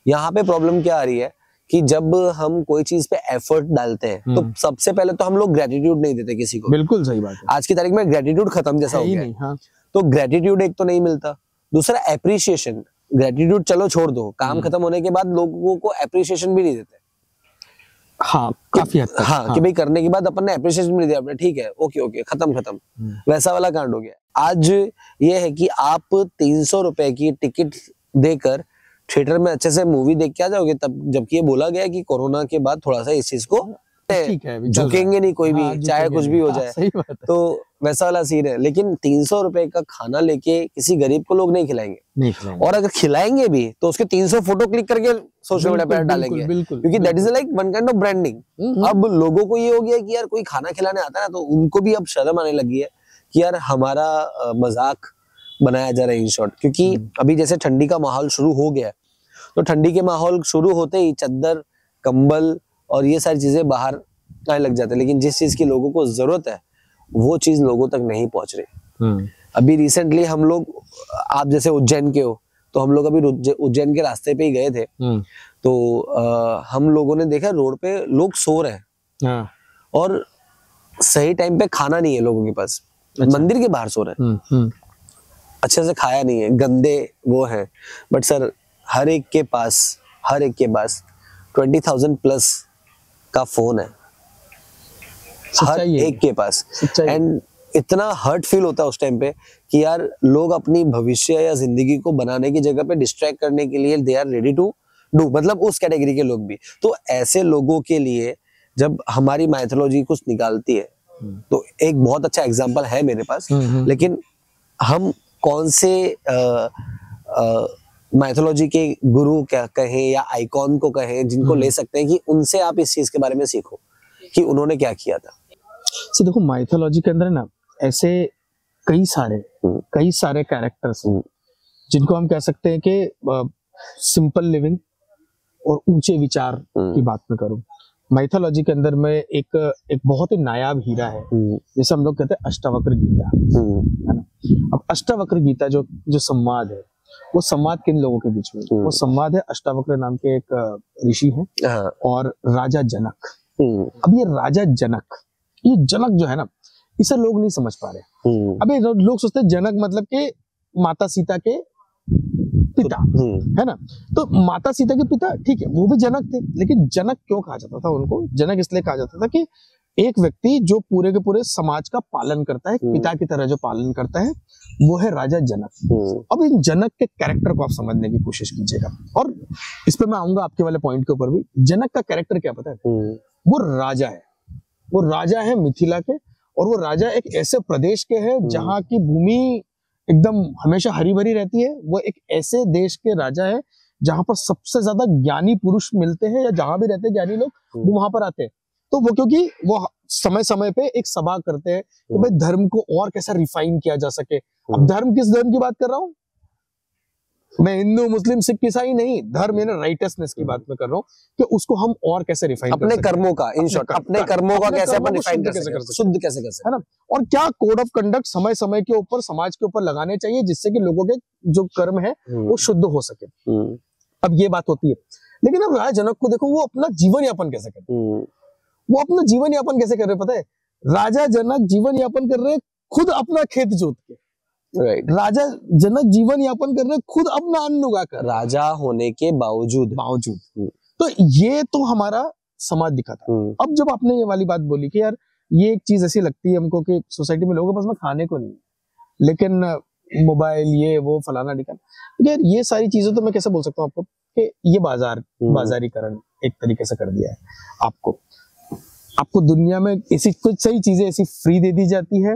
यहाँ पे प्रॉब्लम क्या आ रही है कि जब हम कोई चीज पे एफर्ट डालते हैं तो सबसे पहले तो हम लोग ग्रेटिट्यूड नहीं देते किसी को।
बिल्कुल सही बात है।
आज की तारीख में ग्रेटिट्यूड खत्म जैसा हो गया है।
हाँ।
तो ग्रेटिट्यूड एक तो नहीं मिलता, दूसरा एप्रिसिएशन। ग्रेटिट्यूड चलो छोड़ दो, काम खत्म होने के बाद लोगों को एप्रिसिएशन भी नहीं देते।
हाँ, काफी हद तक।
हाँ, कि भाई करने के बाद अपन ने एप्रिसिएशन भी नहीं दिया, ठीक है, ओके खत्म। वैसा वाला कांड हो गया। आज ये है कि आप 300 रुपए की टिकट देकर थिएटर में अच्छे से मूवी देख के आ जाओगे, तब जबकि ये बोला गया है कि कोरोना के बाद थोड़ा सा इस चीज को
ठीक है, अभी चल रहा है।
झुकेंगे नहीं कोई भी,
हाँ,
चाहे
झुकेंगे
कुछ
नहीं।
भी हो
हाँ,
जाए।
सही बात है।
तो वैसा वाला सीन है, लेकिन 300 रुपए का खाना लेके किसी गरीब को लोग नहीं खिलाएंगे,
नहीं खिलाएंगे।
और अगर खिलाएंगे भी तो उसके 300 फोटो क्लिक करके सोशल मीडिया पर डालेंगे,
बिल्कुल,
क्योंकि that is like one kind of branding. अब लोगों को ये हो गया कि यार कोई खाना खिलाने आता है ना, तो उनको भी अब शर्म आने लगी है कि यार हमारा मजाक बनाया जा रहा है इन शॉर्ट। क्योंकि अभी जैसे ठंडी का माहौल शुरू हो गया है, तो ठंडी के माहौल शुरू होते ही चद्दर, कंबल और ये सारी चीजें बाहर आने लग जाते हैं, लेकिन जिस चीज की लोगों को जरूरत है वो चीज लोगों तक नहीं पहुंच रही। अभी रिसेंटली हम लोग, आप जैसे उज्जैन के हो, तो हम लोग अभी उज्जैन के रास्ते पे ही गए थे, तो हम लोगों ने देखा रोड पे लोग सो रहे हैं,
हाँ।
और सही टाइम पे खाना नहीं है लोगों के पास। मंदिर के बाहर सो रहे हैं, अच्छे से खाया नहीं है, गंदे वो है। बट सर हर एक के पास 20,000 प्लस का फोन है, हर
सच्चाई है।
एक के पास।
सच्चाई है।
एंड इतना हर्ट फील होता है उस टाइम पे कि यार लोग अपनी भविष्य या जिंदगी को बनाने की जगह पे डिस्ट्रैक्ट करने के लिए they are ready to do, मतलब उस कैटेगरी के लोग भी। तो ऐसे लोगों के लिए जब हमारी माइथोलॉजी कुछ निकालती है, तो एक बहुत अच्छा एग्जांपल है मेरे पास, लेकिन हम कौन से माइथोलॉजी के गुरु क्या कहें या आइकॉन को कहें जिनको ले सकते हैं कि उनसे आप इस चीज के बारे में सीखो कि उन्होंने क्या किया था।
देखो माइथोलॉजी के अंदर ना ऐसे कई सारे कैरेक्टर्स हैं जिनको हम कह सकते हैं कि सिंपल लिविंग और ऊंचे विचार की बात में करूं, माइथोलॉजी के अंदर में एक बहुत ही नायाब हीरा है, जैसे हम लोग कहते हैं अष्टावक्र गीता, है ना। अब अष्टावक्र गीता जो संवाद है, वो संवाद किन लोगों के बीच में, वो संवाद है अष्टावक्र नाम के एक ऋषि हैं और राजा जनक। अब ये राजा जनक, ये जनक जो है ना, इसे लोग नहीं समझ पा रहे। अबे लोग सोचते हैं जनक मतलब कि माता सीता के पिता, है ना। तो माता सीता के पिता ठीक है, वो भी जनक थे, लेकिन जनक क्यों कहा जाता था उनको? जनक इसलिए कहा जाता था कि एक व्यक्ति जो पूरे के पूरे समाज का पालन करता है, पिता की तरह जो पालन करता है, वो है राजा जनक। अब इन जनक के कैरेक्टर को आप समझने की कोशिश कीजिएगा, और इस पे मैं आऊंगा आपके वाले पॉइंट के ऊपर भी। जनक का कैरेक्टर क्या पता है? वो राजा है, वो राजा है मिथिला के, और वो राजा एक ऐसे प्रदेश के हैं जहाँ की भूमि एकदम हमेशा हरी भरी रहती है। वो एक ऐसे देश के राजा है जहाँ पर सबसे ज्यादा ज्ञानी पुरुष मिलते हैं, या जहां भी रहते हैं ज्ञानी लोग, वो वहां पर आते हैं। तो वो क्योंकि वो समय समय पे एक सभा करते हैं कि भाई धर्म को और कैसा रिफाइन किया जा सके। अब धर्म किस धर्म की बात कर रहा हूँ मैं? हिंदू मुस्लिम सिख ईसाई नहीं, धर्म यानी राइटसनेस की बात में कर रहा हूँ कि उसको हम और कैसे रिफाइन कर
अपने
सकते
कर्मों का, इन शॉर्ट अपने कर्मों का कैसे अपन रिफाइन कर सकते हैं, शुद्ध कैसे कर सकते
हैं, है ना। और क्या कोड ऑफ कंडक्ट समय समय के ऊपर समाज के ऊपर लगाने चाहिए जिससे कि लोगों के जो कर्म है वो शुद्ध हो सके। अब ये बात होती है, लेकिन अब राजा जनक को देखो, वो अपना जीवन यापन कैसे कर रहे हैं? वो अपना जीवन यापन कैसे कर रहे हैं पता है? राजा जनक जीवन यापन कर रहे हैं खुद अपना खेत जोत के,
राइट।
राजा जनक जीवन यापन कर रहे हैं खुद अपना अन्न उगा कर,
राजा होने के बावजूद।
तो ये तो हमारा समाज दिखा था। अब जब आपने ये वाली बात बोली कि यार ये एक चीज ऐसी लगती है हमको कि सोसाइटी में लोगों के पास में खाने को नहीं है, लेकिन मोबाइल ये वो फलाना ढिकाना, यार ये सारी चीजें तो मैं कैसे बोल सकता हूँ आपको कि ये बाजारीकरण एक तरीके से कर दिया है। आपको दुनिया में ऐसी कुछ सही चीजें ऐसी फ्री दे दी जाती है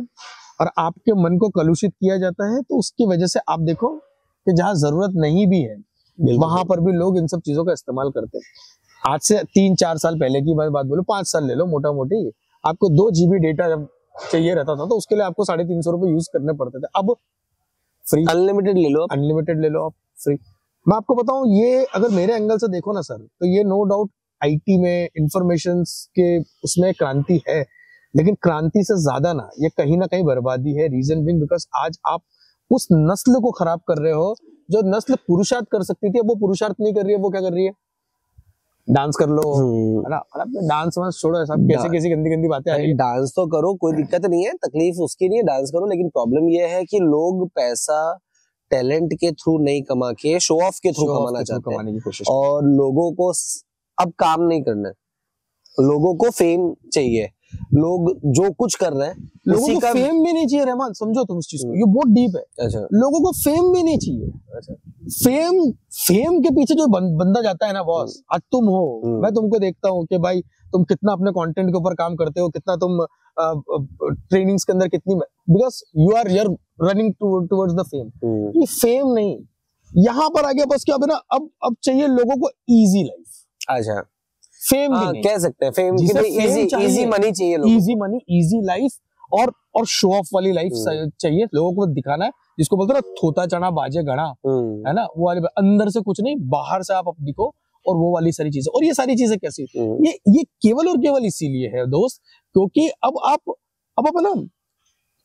और आपके मन को कलुषित किया जाता है, तो उसकी वजह से आप देखो कि जहां जरूरत नहीं भी है वहां पर भी लोग इन सब चीजों का इस्तेमाल करते हैं। आज से 3-4 साल पहले की बात बोलो, 5 साल ले लो मोटा मोटी, आपको 2 GB डेटा जब चाहिए रहता था तो उसके लिए आपको 350 रुपए यूज करने पड़ते थे। अब फ्री, अनलिमिटेड ले लो आप, फ्री। मैं आपको बताऊं, ये अगर मेरे एंगल से देखो ना सर, तो ये नो डाउट आईटी में इंफॉर्मेशन के उसमें क्रांति है, लेकिन क्रांति से ज्यादा ना ये कहीं ना कहीं बर्बादी है। रीजन बिंग बिकॉज आज आप उस नस्ल को खराब कर रहे हो जो नस्ल पुरुषार्थ कर सकती थी, अब वो पुरुषार्थ नहीं कर रही है। वो क्या कर रही है? डांस कर लो, है ना। डांस मत छोड़ो, सब कैसी गंदी बातें आ रही है।
डांस तो करो, कोई दिक्कत नहीं है, तकलीफ उसकी नहीं है, डांस करो, लेकिन प्रॉब्लम ये है कि लोग पैसा टैलेंट के थ्रू नहीं कमा के शो ऑफ के थ्रू कमाना चाहते हैं, और लोगों को अब काम नहीं करना है, लोगों को फेम चाहिए। लोग जो कुछ कर रहे हैं
लोगों
उसी
को
का।
फेम भी नहीं चाहिए रहमान, समझो तुम इस चीज को, ये बहुत डीप है।
अच्छा
लोगों को फेम भी नहीं चाहिए।
अच्छा
फेम के पीछे जो बंदा जाता है ना बॉस, आज तुम हो, मैं तुमको देखता हूँ कि भाई तुम कितना अपने कंटेंट के ऊपर काम करते हो, कितना तुम ट्रेनिंग्स के अंदर कितनी, because you are running towards the fame. ये फेम नहीं, यहाँ पर आ गया बस क्या, अब ना अब चाहिए लोगों को इजी लाइफ,
अच्छा
फेम भी नहीं।
कह सकते हैं फेम के
जिसे
लिए
fame
इजी
चाहिए,
मनी चाहिए लोगों
इजी मनी, इजी लाइफ, और शो ऑफ वाली लाइफ चाहिए लोगों को, दिखाना है जिसको बोलते हैं ना थोता चना बाजे घड़ा,
को।
है ना, वो वाली अंदर से कुछ नहीं, बाहर से आप दिखो, और वो वाली सारी चीजें। और ये सारी चीजें कैसी, ये केवल और केवल इसीलिए है दोस्त, क्योंकि अब आप ना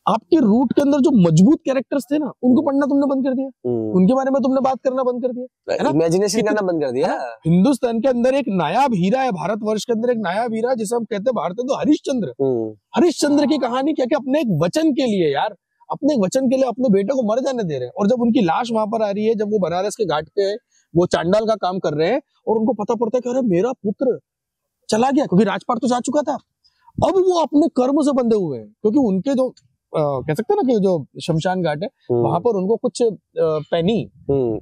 आपके रूट के अंदर जो मजबूत कैरेक्टर्स थे ना, उनको पढ़ना तुमने बंद कर दिया, उनके बारे में तुमने बात करना बंद कर दिया, है ना?
इमेजिनेशन करना बंद कर दिया।
हिंदुस्तान के अंदर एक नायाब हीरा है, भारतवर्ष के अंदर एक नायाब हीरा है, जिसे हम कहते हैं भारत में तो हरिश्चंद्र। हरिश्चंद्र की कहानी क्या, कि अपने एक वचन के लिए यार, अपने एक वचन के लिए अपने बेटे को मर जाने दे रहे हैं, और जब उनकी लाश वहां पर आ रही है, जब वो बनारस के घाट पे वो चांडाल का काम कर रहे हैं, और उनको पता पड़ता है कि अरे मेरा पुत्र चला गया, क्योंकि राजपाट तो जा चुका था, अब वो अपने कर्म से बंधे हुए हैं, क्योंकि उनके जो कह सकते हैं ना कि जो शमशान घाट है, वहां पर उनको कुछ पैनी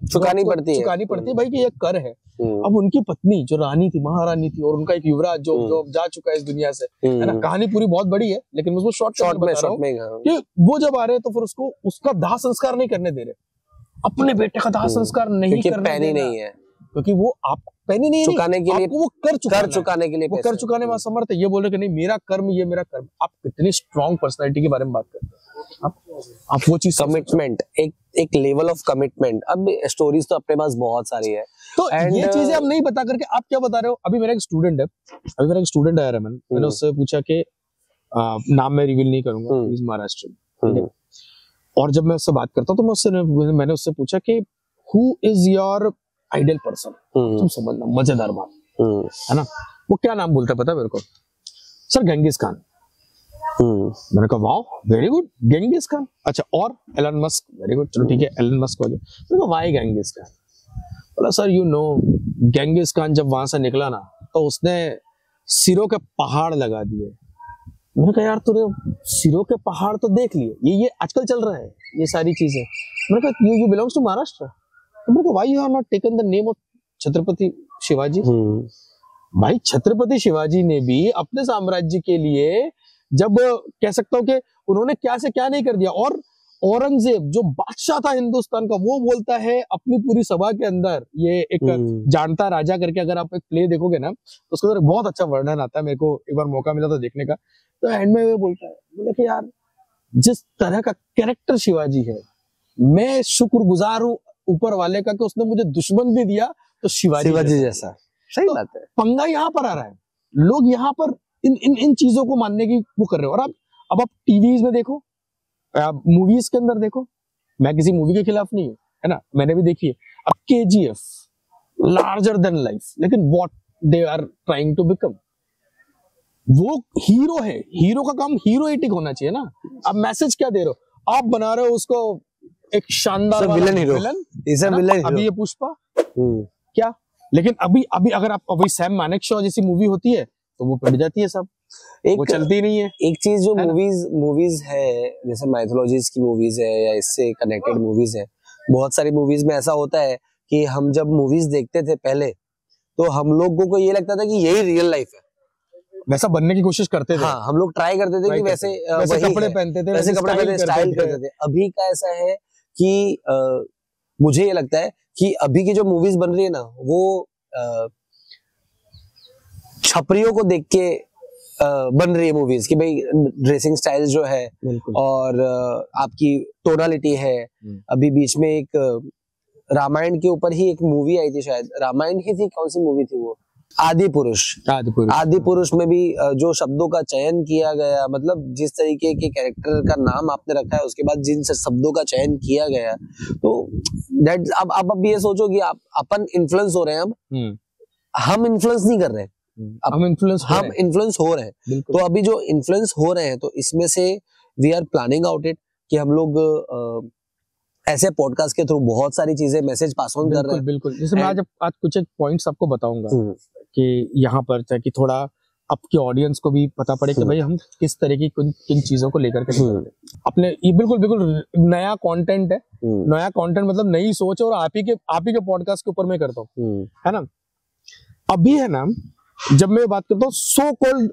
चुकानी पड़ती
है भाई, कि ये कर है। अब उनकी पत्नी जो रानी थी, महारानी थी, और उनका एक युवराज जो जा चुका है इस दुनिया से, है ना, कहानी पूरी बहुत बड़ी है, लेकिन उसको शॉर्ट में बता रहा हूं कि वो जब आ रहे हैं तो फिर उसको उसका दाह संस्कार नहीं करने दे रहे, अपने बेटे का दाह संस्कार नहीं करने दे रहे,
नहीं है,
क्योंकि वो आप पैनी नहीं
चुकाने के लिए,
वो कर
चुकाने के लिए,
वो कर चुकाने में असमर्थ है। ये बोल रहे कि नहीं मेरा कर्म, ये मेरा कर्म। आप कितनी स्ट्रॉन्ग पर्सनालिटी के बारे में बात करते हैं, आप वो चीज,
कमिटमेंट, एक लेवल ऑफ कमिटमेंट। अब स्टोरीज तो अपने पास बहुत सारी है,
तो ये चीजें आप नहीं बता करके आप क्या बता रहे हो। अभी मेरा एक स्टूडेंट है रमन, मैंने उससे पूछा कि नाम मैं रिवील नहीं करूंगा, इज महाराष्ट्र, और जब मैं उससे बात करता हूँ तो मैंने उससे पूछा कि who is your ideal person, तुम समझना मजेदार बात, है ना। वो क्या नाम बोलता है पता है मेरे को, सर गेंगिस खान। मैंने कहा वाह वेरी गुड, गेंगिस खान, अच्छा और एलन मस्क, वेरी गुड, चलो ठीक है एलन मस्क हो गया। मैंने कहा व्हाई गेंगिस खान? बोला sir you know Genghis Khan जब वहां से निकला ना, तो उसने सिरों के पहाड़ लगा दिए। मैंने कहा यार तूने सिरों के पहाड़ तो देख लिए, ये आजकल चल रहा है ये सारी चीजें। मैंने कहा यू बिलोंग्स टू महाराष्ट्र, तो मैंने कहा why you have not taken the name of Chhatrapati Shivaji? भाई छत्रपति शिवाजी ने भी अपने साम्राज्य के लिए, जब कह सकता हूँ कि उन्होंने क्या से क्या नहीं कर दिया। और औरंगजेब जो बादशाह था हिंदुस्तान का, वो बोलता है अपनी पूरी सभा के अंदर, ये एक जानता राजा करके अगर आप एक प्ले देखोगे ना, तो उसके अंदर बहुत अच्छा वर्णन आता है, मेरे को एक बार मौका मिला था देखने का। तो एंड में वो बोलता है, बोले कि यार जिस तरह का कैरेक्टर शिवाजी है, मैं शुक्रगुजार हूँ ऊपर वाले का कि उसने मुझे दुश्मन भी दिया तो शिवाजी
जैसा। सही बात है।
पंगा यहाँ पर आ रहा है, लोग यहाँ पर इन चीजों को मानने की वो कर रहे हो। और अब आप टीवीज में देखो, आप मूवीज के अंदर देखो, मैं किसी मूवी के खिलाफ नहीं हूँ, है ना, मैंने भी देखी है। अब KGF लार्जर देन लाइफ, लेकिन what they are trying to become, वो हीरो है, हीरो का काम हीरोइटिक होना चाहिए ना। आप मैसेज क्या दे रहे हो, आप बना रहे हो उसको एक शानदार
विलन हीरो,
अभी ये पुष्पा क्या, लेकिन अभी अगर आप अभी सैम मानेकशॉ जैसी मूवी होती है तो वो पिट जाती है सब, वो चलती नहीं है।
एक चीज जो मूवीज है, जैसे माइथोलॉजीज की मूवीज है या इससे कनेक्टेड मूवीज है, बहुत सारी मूवीज में ऐसा होता है कि हम जब मूवीज देखते थे पहले, तो हम लोगों को ये लगता था कि यही रियल लाइफ है,
वैसा बनने की कोशिश करते थे।
हाँ, हम लोग ट्राई करते थे कि वैसे
कपड़े पहनते थे,
वैसे कपड़े पहनते, स्टाइल करते थे। अभी का ऐसा है कि मुझे ये लगता है कि अभी की जो मूवीज बन रही है ना, वो छपरियों को देख के बन रही है मूवीज, कि भाई ड्रेसिंग स्टाइल जो है और आपकी टोनालिटी है। अभी बीच में एक रामायण के ऊपर ही एक मूवी आई थी, शायद रामायण ही थी, कौन सी मूवी थी वो, आदि पुरुष में भी जो शब्दों का चयन किया गया, मतलब जिस तरीके के कैरेक्टर का नाम आपने रखा है, उसके बाद जिन शब्दों का चयन किया गया, तो दैट अब ये सोचो कि अपन इन्फ्लुएंस हो रहे हैं। अब हम इन्फ्लुएंस नहीं कर रहे हैं, हम इन्फ्लुएंस हो रहे हैं। तो अभी जो इन्फ्लुएंस हो रहे हैं, तो इसमें से we are planning out it कि हम लोग ऐसे पॉडकास्ट के थ्रू बहुत सारी चीजें मैसेज पास ऑन कर रहे हैं।
बिल्कुल, जैसे मैं आज कुछ एक पॉइंट्स आपको बताऊंगा कि यहाँ पर कि थोड़ा आपके ऑडियंस को भी पता पड़े कि भाई हम किस तरह की किन चीजों को लेकर के निकलते हैं। अपने ये बिल्कुल बिल्कुल नया कंटेंट है, नया कंटेंट मतलब नई सोच है, और आप ही के पॉडकास्ट के ऊपर मैं करता हूँ, है ना। अभी है ना, जब मैं बात करता हूँ सो कॉल्ड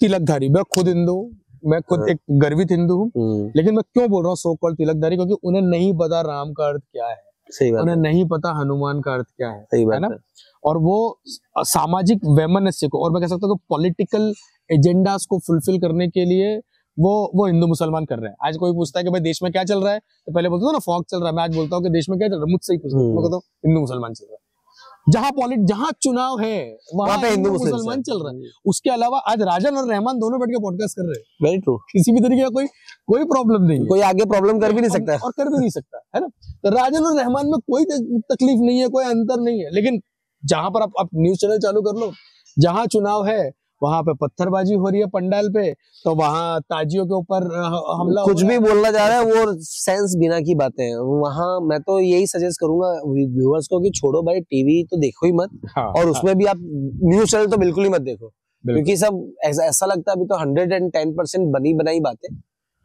तिलकधारी, मैं खुद हिंदू हूँ, मैं खुद एक गर्वित हिंदू हूँ, लेकिन मैं क्यों बोल रहा हूँ सो कॉल्ड तिलकधारी, क्योंकि उन्हें नहीं पता राम का अर्थ क्या है,
सही बात
उन्हें
है,
नहीं पता हनुमान का अर्थ क्या है,
सही बात
है ना।
है।
और वो सामाजिक वैमनस्य को, और मैं कह सकता हूँ पॉलिटिकल एजेंडास को फुलफिल करने के लिए वो हिंदू मुसलमान कर रहे हैं। आज कोई पूछता है कि भाई देश में क्या चल रहा है, तो पहले बोलते थे ना फॉग चल रहा है, मैं आज बोलता हूँ कि देश में क्या चल रहा है, मुझसे ही पूछता मैं कहता हूँ हिंदू मुसलमान चल रहा है। जहां चुनाव है वहां पे हिंदू मुसलमान चल रहा है। उसके अलावा आज राजन और रहमान दोनों बैठ के पॉडकास्ट कर रहे हैं,
वेरी ट्रू,
किसी भी तरीके का कोई प्रॉब्लम नहीं है,
कोई आगे प्रॉब्लम कर भी नहीं सकता
और कर भी नहीं सकता, है ना। तो राजन और रहमान में कोई तकलीफ नहीं है, कोई अंतर नहीं है। लेकिन जहां पर आप न्यूज चैनल चालू कर लो, जहां चुनाव है वहां पे पत्थरबाजी हो रही है पंडाल पे, तो वहां ताजियों के ऊपर हमला,
कुछ भी बोलना जा रहा है वो सेंस बिना की बातें हैं वहां। मैं तो यही सजेस्ट करूंगा व्यूअर्स को कि छोड़ो भाई, टीवी तो देखो ही मत, और उसमें भी आप न्यूज चैनल तो बिल्कुल ही मत देखो, क्योंकि सब ऐसा लगता है अभी तो 110% बनी बनाई बातें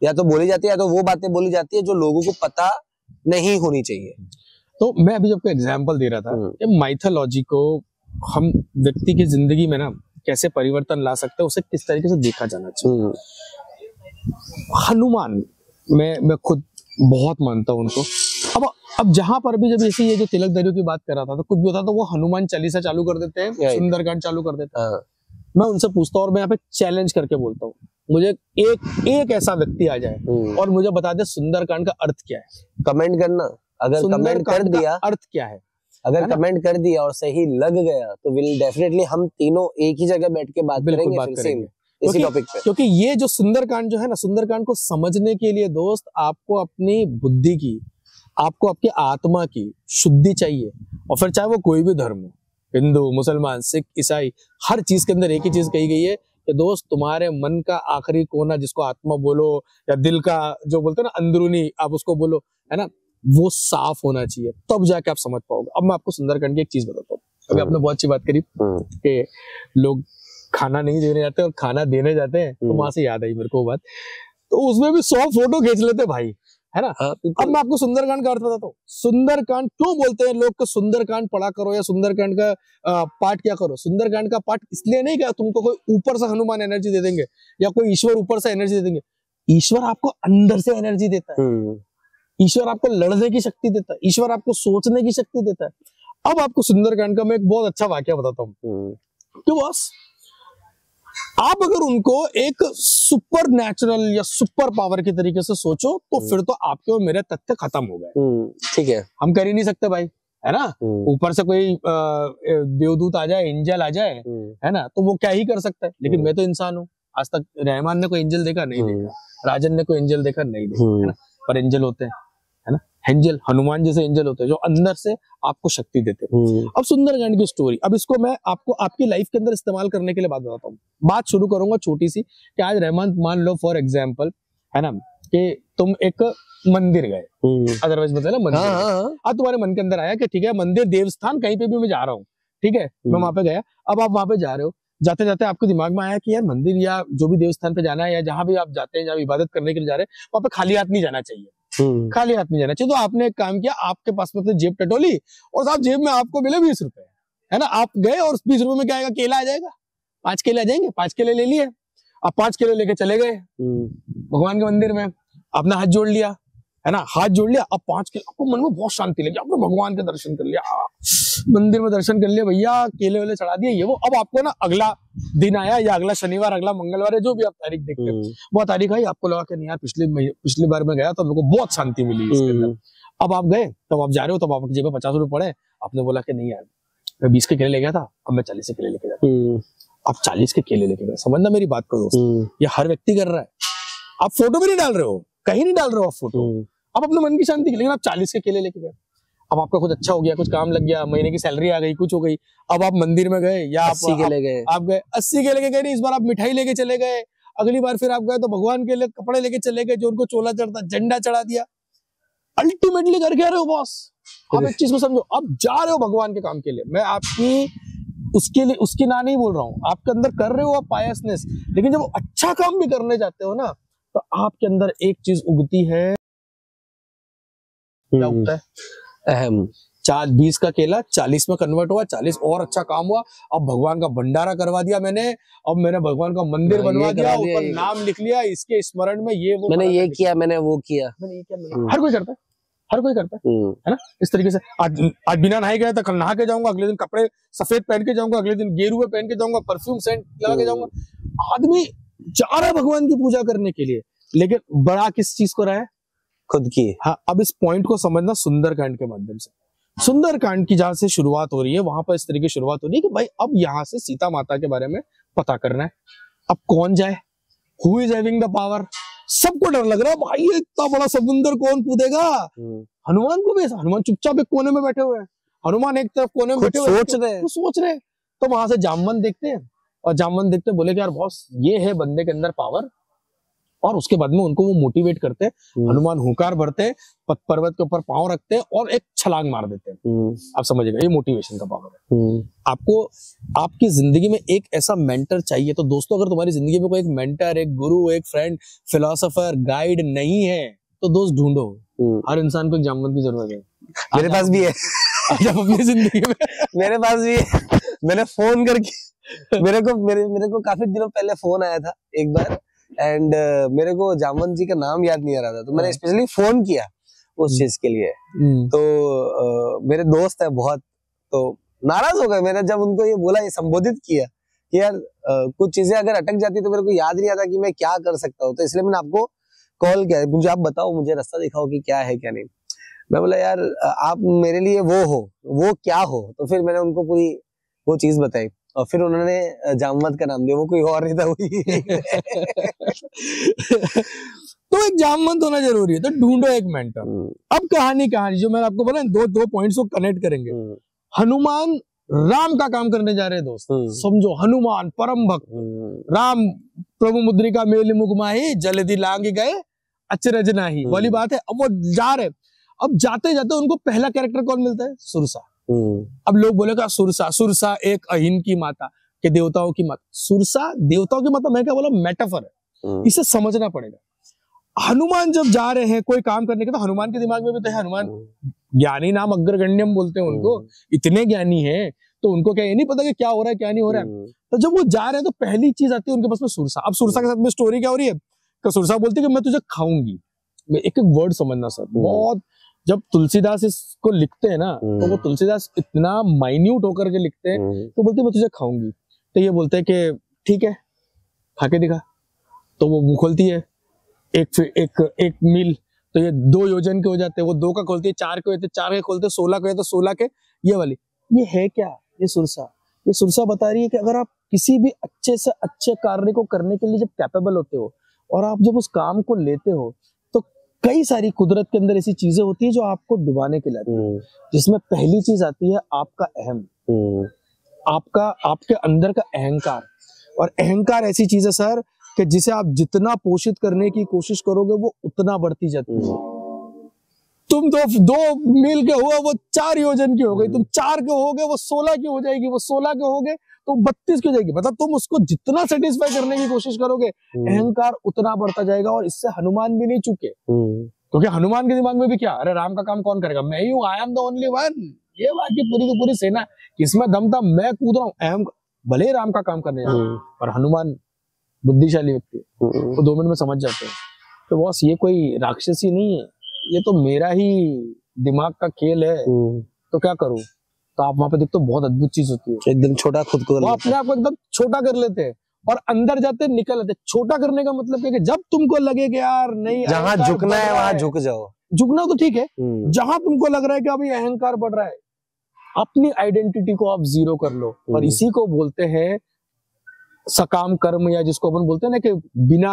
या तो बोली जाती है, या तो वो बातें बोली जाती है जो लोगों को पता नहीं होनी चाहिए।
तो मैं अभी आपको एग्जाम्पल दे रहा था कि माइथोलॉजी को हम व्यक्ति की जिंदगी में ना कैसे परिवर्तन ला सकते हैं, उसे किस तरीके से देखा जाना चाहिए। हनुमान मैं खुद बहुत मानता हूँ उनको। अब जहां पर भी जब ऐसे ये जो तिलकधारियों की बात कर रहा था, तो कुछ भी होता तो वो हनुमान चालीसा चालू कर देते हैं, सुंदरकांड चालू कर देते हैं। मैं उनसे पूछता हूँ और मैं यहाँ पे चैलेंज करके बोलता हूँ, मुझे एक ऐसा व्यक्ति आ जाए और मुझे बता दे सुंदरकांड का अर्थ क्या है।
कमेंट करना, अगर कमेंट कर दिया
अर्थ क्या है,
अगर कमेंट कर दिया और सही लग गया तो विल डेफिनेटली हम तीनों एक ही जगह बैठ के बात करेंगे फिर सेम इसी टॉपिक पे।
क्योंकि ये जो सुंदरकांड जो है ना, सुंदरकांड को समझने के लिए दोस्त आपको अपनी बुद्धि की, आपको आपकी आत्मा की शुद्धि चाहिए। और फिर चाहे वो कोई भी धर्म हो, हिंदू, मुसलमान, सिख, ईसाई, हर चीज के अंदर एक ही चीज कही गई है कि दोस्त तुम्हारे मन का आखिरी कोना, जिसको आत्मा बोलो या दिल का जो बोलते हैं ना अंदरूनी, आप उसको बोलो, है ना, वो साफ होना चाहिए, तब जाके आप समझ पाओगे। अब मैं आपको सुंदरकांड की एक चीज बताता हूँ। अभी आपने बहुत अच्छी बात करी कि लोग खाना नहीं देने जाते और खाना देने जाते हैं, तो वहां से याद आई मेरे को बात, तो उसमें भी 100 फोटो खींच लेते भाई, है ना। अब मैं आपको सुंदरकांड का अर्थ बताता हूँ। सुंदरकांड क्यों बोलते हैं लोग को सुंदरकांड पढ़ा करो या सुंदरकांड का पाठ क्या करो। सुंदरकांड का पाठ इसलिए नहीं कि तुमको कोई ऊपर से हनुमान एनर्जी दे देंगे या कोई ईश्वर ऊपर से एनर्जी दे देंगे। ईश्वर आपको अंदर से एनर्जी देता है, ईश्वर आपको लड़ने की शक्ति देता है, ईश्वर आपको सोचने की शक्ति देता है। अब आपको सुंदरकांड का मैं एक बहुत अच्छा वाक्य बताता हूँ कि बस आप अगर उनको एक सुपर नेचुरल या सुपर पावर के तरीके से सोचो तो फिर तो आपके और मेरे तथ्य खत्म हो गए।
ठीक है,
हम कर ही नहीं सकते भाई, है ना। ऊपर से कोई देवदूत आ जाए, एंजल आ जाए, है ना, तो वो क्या ही कर सकता है। लेकिन मैं तो इंसान हूँ। आज तक रहमान ने कोई एंजल देखा नहीं देखा, राजन ने कोई एंजल देखा नहीं देखा, है ना, पर एंजल होते हैं, है ना। एंजल हनुमान जैसे एंजल होते हैं जो अंदर से आपको शक्ति देते हैं। अब सुंदरकांड की स्टोरी, अब इसको मैं आपको आपकी लाइफ के अंदर इस्तेमाल करने के लिए बात बताता हूँ। बात शुरू करूंगा छोटी सी कि आज रहमान मान लो फॉर एग्जाम्पल, है ना, कि तुम एक मंदिर गए, अदरवाइज बताया ना मंदिर, अब तुम्हारे मन के अंदर आया कि ठीक है मंदिर देवस्थान कहीं पे भी मैं जा रहा हूँ, ठीक है, मैं वहां पे गया। अब आप वहां पे जा रहे हो, जाते जाते आपके दिमाग में आया कि यार मंदिर या जो भी देवस्थान पे जाना है या जहां भी आप जाते हैं, जहां इबादत करने के लिए जा रहे हैं, वहां पे खाली हाथ नहीं जाना चाहिए, खाली हाथ नहीं जाना चाहिए। तो आपने एक काम किया, आपके पास में अपनी जेब टटोली और साहब जेब में आपको मिले 20 रुपए, है ना। आप गए और 20 रुपए में क्या आएगा, केला आ जाएगा, 5 केले आ जाएंगे, 5 केले ले लिए, आप 5 केले लेके चले गए भगवान के मंदिर में, आपने हाथ जोड़ लिया, है ना, हाथ जोड़ लिया। अब 5 केले, आपको मन में बहुत शांति लगी, आपने भगवान के दर्शन कर लिया, मंदिर में दर्शन कर लिया, भैया केले वेले चढ़ा दिए, ये वो। अब आपको ना अगला दिन आया या अगला शनिवार, अगला मंगलवार है, जो भी आप तारीख देखते हैं, वो तारीख आई, आपको लगा कि नहीं यार पिछली बार मैं गया तो मेरे को बहुत शांति मिली इसके अंदर। अब आप गए, तब आप जा रहे हो, तब आपकी जेब में 50 रुपए पड़े, आपने बोला कि नहीं यार मैं 20 के केले ले गया था, अब मैं 40 के केले लेके जाता हूँ। आप 40 के केले लेके गए, समझना मेरी बात को दोस्त, ये हर व्यक्ति कर रहा है। आप फोटो भी नहीं डाल रहे हो, कहीं नहीं डाल रहे हो आप फोटो, आप अपने मन की शांति, लेकिन आप 40 के केले लेके गए। अब आपका कुछ अच्छा हो गया, कुछ काम लग गया, महीने की सैलरी आ गई, कुछ हो गई। अब आप मंदिर में गए या
80 के ले गए,
आप गए 80 के लेके गए, नहीं इस बार आप मिठाई लेके चले गए, अगली बार फिर आप गए तो भगवान के लिए कपड़े लेके चले गए, जो उनको चोला चढ़ता, झंडा चढ़ा दिया। अल्टीमेटली कर क्या रहे हो बॉस, आप एक चीज को समझो, अब जा रहे हो भगवान के काम के लिए। मैं आपकी उसके लिए उसकी ना नहीं बोल रहा हूँ, आपके अंदर कर रहे हो आप पायसनेस, लेकिन जब अच्छा काम भी करने जाते हो ना तो आपके अंदर एक चीज उगती है, क्या उगता है?
अहम।
20 का केला 40 में कन्वर्ट हुआ, 40 और अच्छा काम हुआ, अब भगवान का भंडारा करवा दिया मैंने, अब मैंने भगवान का मंदिर
हाँ,
बनवा
ये
दिया,
करवा दिया,
ऊपर
ये
नाम लिख लिया, इसके स्मरण में ये वो
मैंने
फलाना
ये
लिखा।
किया, मैंने वो किया।
मैंने ये किया, हर कोई करता है, हर कोई करता
हम्म,
है ना, इस तरीके से। आज बिना नहाए गया था, कल नहा के जाऊंगा, अगले दिन कपड़े सफेद पहन के जाऊंगा, अगले दिन गेरुए पहन के जाऊंगा, परफ्यूम सेंट लगा के जाऊंगा। आदमी जा रहा है भगवान की पूजा करने के लिए, लेकिन बड़ा किस चीज को रहा है?
खुद की।
हाँ, अब इस पॉइंट को समझना सुंदरकांड के माध्यम से। सुंदरकांड की जहां से शुरुआत हो रही है, वहां पर इस तरीके की शुरुआत हो रही है कि भाई अब यहाँ से सीता माता के बारे में पता करना है। अब कौन जाए? Who is having the power? सबको डर लग रहा है, भाई ये इतना बड़ा समुंदर कौन कूदेगा? हनुमान को भी ऐसा, हनुमान चुपचाप एक कोने में बैठे हुए हैं, हनुमान एक तरफ कोने में
कुछ
बैठे हुए हैं,
सोच रहे हैं।
कुछ सोच रहे हैं। तो वहां से जामवंत देखते हैं, और जामवंत देखते बोले कि यार बॉस, ये है बंदे के अंदर पावर। और उसके बाद में उनको वो मोटिवेट करते हैं, हनुमान हुंकार भरते हैं, पर्वत के ऊपर पांव रखते हैं और एक छलांग मार देते हैं। आप समझिएगा, ये मोटिवेशन का पावर है। आपको आपकी जिंदगी में एक ऐसा मेंटर चाहिए। तो दोस्तों, अगर तुम्हारी जिंदगी में कोई एक मेंटर, एक गुरु, एक फ्रेंड, फिलोसोफर, गाइड नहीं है तो दोस्त ढूंढो। हर इंसान को एक जामवंत की जरूरत है।
मेरे पास भी है।
आज आप अपनी जिंदगी में
मेरे पास भी है। मैंने फोन करके मेरे को काफी दिनों पहले फोन आया था एक बार, एंड मेरे को जामवंत जी का नाम याद नहीं आ रहा था, तो मैंने स्पेशली फोन किया उस चीज के लिए। तो मेरे दोस्त है बहुत, तो नाराज हो गए मैंने जब उनको ये बोला, ये संबोधित किया कि यार कुछ चीजें अगर अटक जाती तो मेरे को याद नहीं आता कि मैं क्या कर सकता हूँ, तो इसलिए मैंने आपको कॉल किया, मुझे आप बताओ, मुझे रास्ता दिखाओ कि क्या है क्या नहीं। मैं बोला यार आप मेरे लिए वो हो, वो क्या हो? तो फिर मैंने उनको पूरी वो चीज बताई, और फिर उन्होंने जामवंत का नाम दिया, वो कोई और नहीं था, वही।
तो एक जामवंत होना जरूरी है, तो ढूंढो एक मेंटर। अब कहानी जो मैंने आपको बोला, दो पॉइंट्स को कनेक्ट करेंगे। हनुमान राम का काम करने जा रहे हैं दोस्त, समझो, हनुमान परम भक्त, राम प्रभु मुद्रिका मेल मुख माही, जल्दी लांग गए अचरज नाही वाली बात है। अब वो जा रहे, अब जाते जाते उनको पहला कैरेक्टर कौन मिलता है? सुरसा। अब लोग बोलेगा सुरसा एक अहिन की माता, के देवताओं की माता। सुरसा देवताओं की माता, मैं क्या बोला, मेटाफर है, इसे समझना पड़ेगा। हनुमान जब जा रहे हैं कोई काम करने के, तो हनुमान के दिमाग में भी तो है, हनुमान ज्ञानी नाम अग्रगण्यम बोलते हैं उनको, इतने ज्ञानी हैं, तो उनको क्या ये नहीं पता कि क्या हो रहा है क्या नहीं हो रहा है। तो जब वो जा रहे हैं तो पहली चीज आती है उनके पास में सुरसा। अब सुरसा के साथ में स्टोरी क्या हो रही है कि सुरसा बोलती है कि मैं तुझे खाऊंगी। एक वर्ड समझना सर, बहुत, जब तुलसीदास इसको लिखते हैं ना, तो वो तुलसीदास इतना माइन्यूट होकर के लिखते हैं, तो बोलते मैं तुझे खाऊंगी। तो ये बोलते हैं कि ठीक है, खा के दिखा। तो वो मुंह खोलती है, एक मील, तो ये 2 योजन के हो जाते हैं, वो 2 का खोलती है, 4 के होते, 4 के खोलते, 16 के होते, 16 के, ये वाली। ये है क्या? ये सुरसा बता रही है कि अगर आप किसी भी अच्छे से अच्छे कार्य को करने के लिए जब कैपेबल होते हो, और आप जब उस काम को लेते हो, तो कई सारी कुदरत के अंदर ऐसी चीजें होती है जो आपको डुबाने के लिए आती है। जिसमें पहली चीज आती है आपका अहम, आपके अंदर का अहंकार। और अहंकार ऐसी चीज है सर कि जिसे आप जितना पोषित करने की कोशिश करोगे वो उतना बढ़ती जाती है। तुम तो 2 मील के हुआ, वो 4 योजन की हो गई, तुम 4 के हो गए, वो 16 की हो जाएगी, वो 16 के हो गए तो 32 की हो जाएगी। मतलब तुम उसको जितना सेटिस्फाई करने की कोशिश करोगे, अहंकार उतना बढ़ता जाएगा। और इससे हनुमान भी नहीं चुके, क्योंकि हनुमान के दिमाग में भी क्या, अरे राम का काम कौन करेगा, मैं ही हूँ, I am the only one, ये बाकी पूरी की पूरी सेना, किसमें दम था, मैं कूद रहा हूँ, अहम भले ही राम का काम करने जा रहा हूं। और हनुमान बुद्धिशाली व्यक्ति, वो 2 मिनट में समझ जाते हैं तो बॉस ये कोई राक्षसी नहीं है, ये तो मेरा ही दिमाग का खेल है, तो क्या करूं। तो आप वहां पे देखते हो बहुत अद्भुत चीज होती है,
एकदम छोटा खुद को,
वो अपने आप को एकदम छोटा कर लेते हैं और अंदर जाते निकल आते। छोटा करने का मतलब क्या, कि जब तुमको लगे कि यार नहीं,
जहां झुकना है वहां झुक जाओ।
झुकना तो ठीक है, जहां तुमको लग रहा है कि अभी अहंकार बढ़ रहा है, अपनी आइडेंटिटी को आप 0 कर लो। और इसी को बोलते हैं सकाम कर्म, या जिसको अपन बोलते हैं ना कि बिना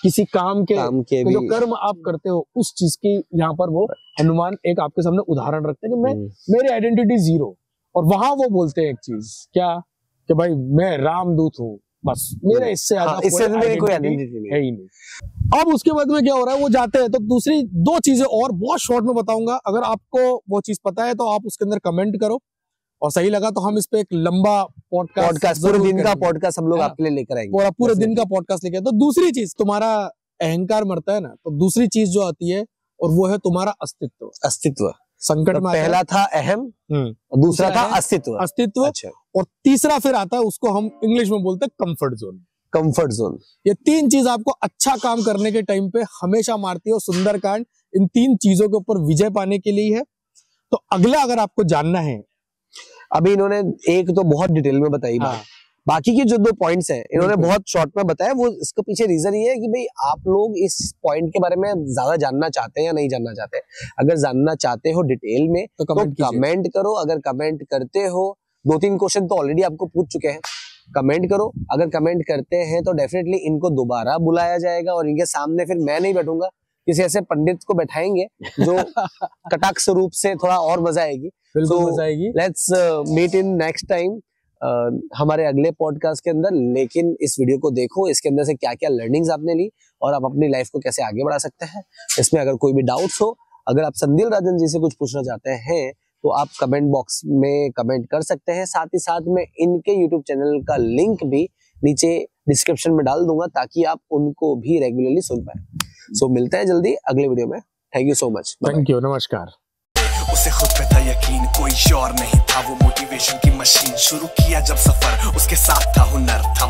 किसी काम के जो कर्म आप करते हो, उस चीज की यहाँ पर वो हनुमान एक आपके सामने उदाहरण रखते हैं कि मैं, मेरी आइडेंटिटी 0। और वहां वो बोलते हैं एक चीज क्या, कि भाई मैं रामदूत हूँ, बस मेरे इससे कोई आइडेंटिटी है ही नहीं। अब उसके बाद में क्या हो रहा है, वो जाते हैं तो दूसरी 2 चीजें और बहुत शॉर्ट में बताऊंगा, अगर आपको वो चीज पता है तो आप उसके अंदर कमेंट करो, और सही लगा तो हम इस पे एक लंबा
पॉडकास्ट पूरे दिन का पॉडकास्ट हम लोग आपके लिए लेकर आएंगे,
पूरे दिन का पॉडकास्ट लेके। तो दूसरी चीज, तुम्हारा अहंकार मरता है ना, तो दूसरी चीज जो आती है और वो है तुम्हारा अस्तित्व। संकट
तो
में
पहला था अहम, और दूसरा था अस्तित्व। अच्छा।
और तीसरा फिर आता है, उसको हम इंग्लिश में बोलते हैं
कंफर्ट जोन।
ये 3 चीज आपको अच्छा काम करने के टाइम पे हमेशा मारती है, और सुंदरकांड इन 3 चीजों के ऊपर विजय पाने के लिए है। तो अगला अगर आपको जानना है,
अभी इन्होंने एक तो बहुत डिटेल में बताई बात, बाकी के जो 2 पॉइंट्स हैं इन्होंने बहुत शॉर्ट में बताया। वो इसके पीछे रीजन ये है कि भाई आप लोग इस पॉइंट के बारे में ज्यादा जानना चाहते हैं या नहीं जानना चाहते। अगर जानना चाहते हो डिटेल में तो कमेंट करो। अगर कमेंट करते हो, 2-3 क्वेश्चन तो ऑलरेडी आपको पूछ चुके हैं, कमेंट करो। अगर कमेंट करते हैं तो डेफिनेटली इनको दोबारा बुलाया जाएगा, और इनके सामने फिर मैं नहीं बैठूंगा, किसी ऐसे पंडित को बैठाएंगे जो कटाक्ष रूप से थोड़ा और मजा आएगी।
मजा आएगी।
Let's meet in next time हमारे अगले पॉडकास्ट के अंदर। लेकिन इस वीडियो को देखो, इसके अंदर से क्या क्या लर्निंग्स आपने ली और आप अपनी लाइफ को कैसे आगे बढ़ा सकते हैं। इसमें अगर कोई भी डाउट्स हो, अगर आप संदील राजन जी से कुछ पूछना चाहते हैं तो आप कमेंट बॉक्स में कमेंट कर सकते हैं। साथ ही साथ में इनके यूट्यूब चैनल का लिंक भी नीचे डिस्क्रिप्शन में डाल दूंगा, ताकि आप उनको भी रेगुलरली सुन पाए। सो मिलते हैं जल्दी अगले वीडियो में। Thank you so much.
Thank you, नमस्कार।
उसे खुद पे था यकीन, कोई और नहीं था, वो मोटिवेशन की मशीन। शुरू किया जब सफर, उसके साथ था हुनर, था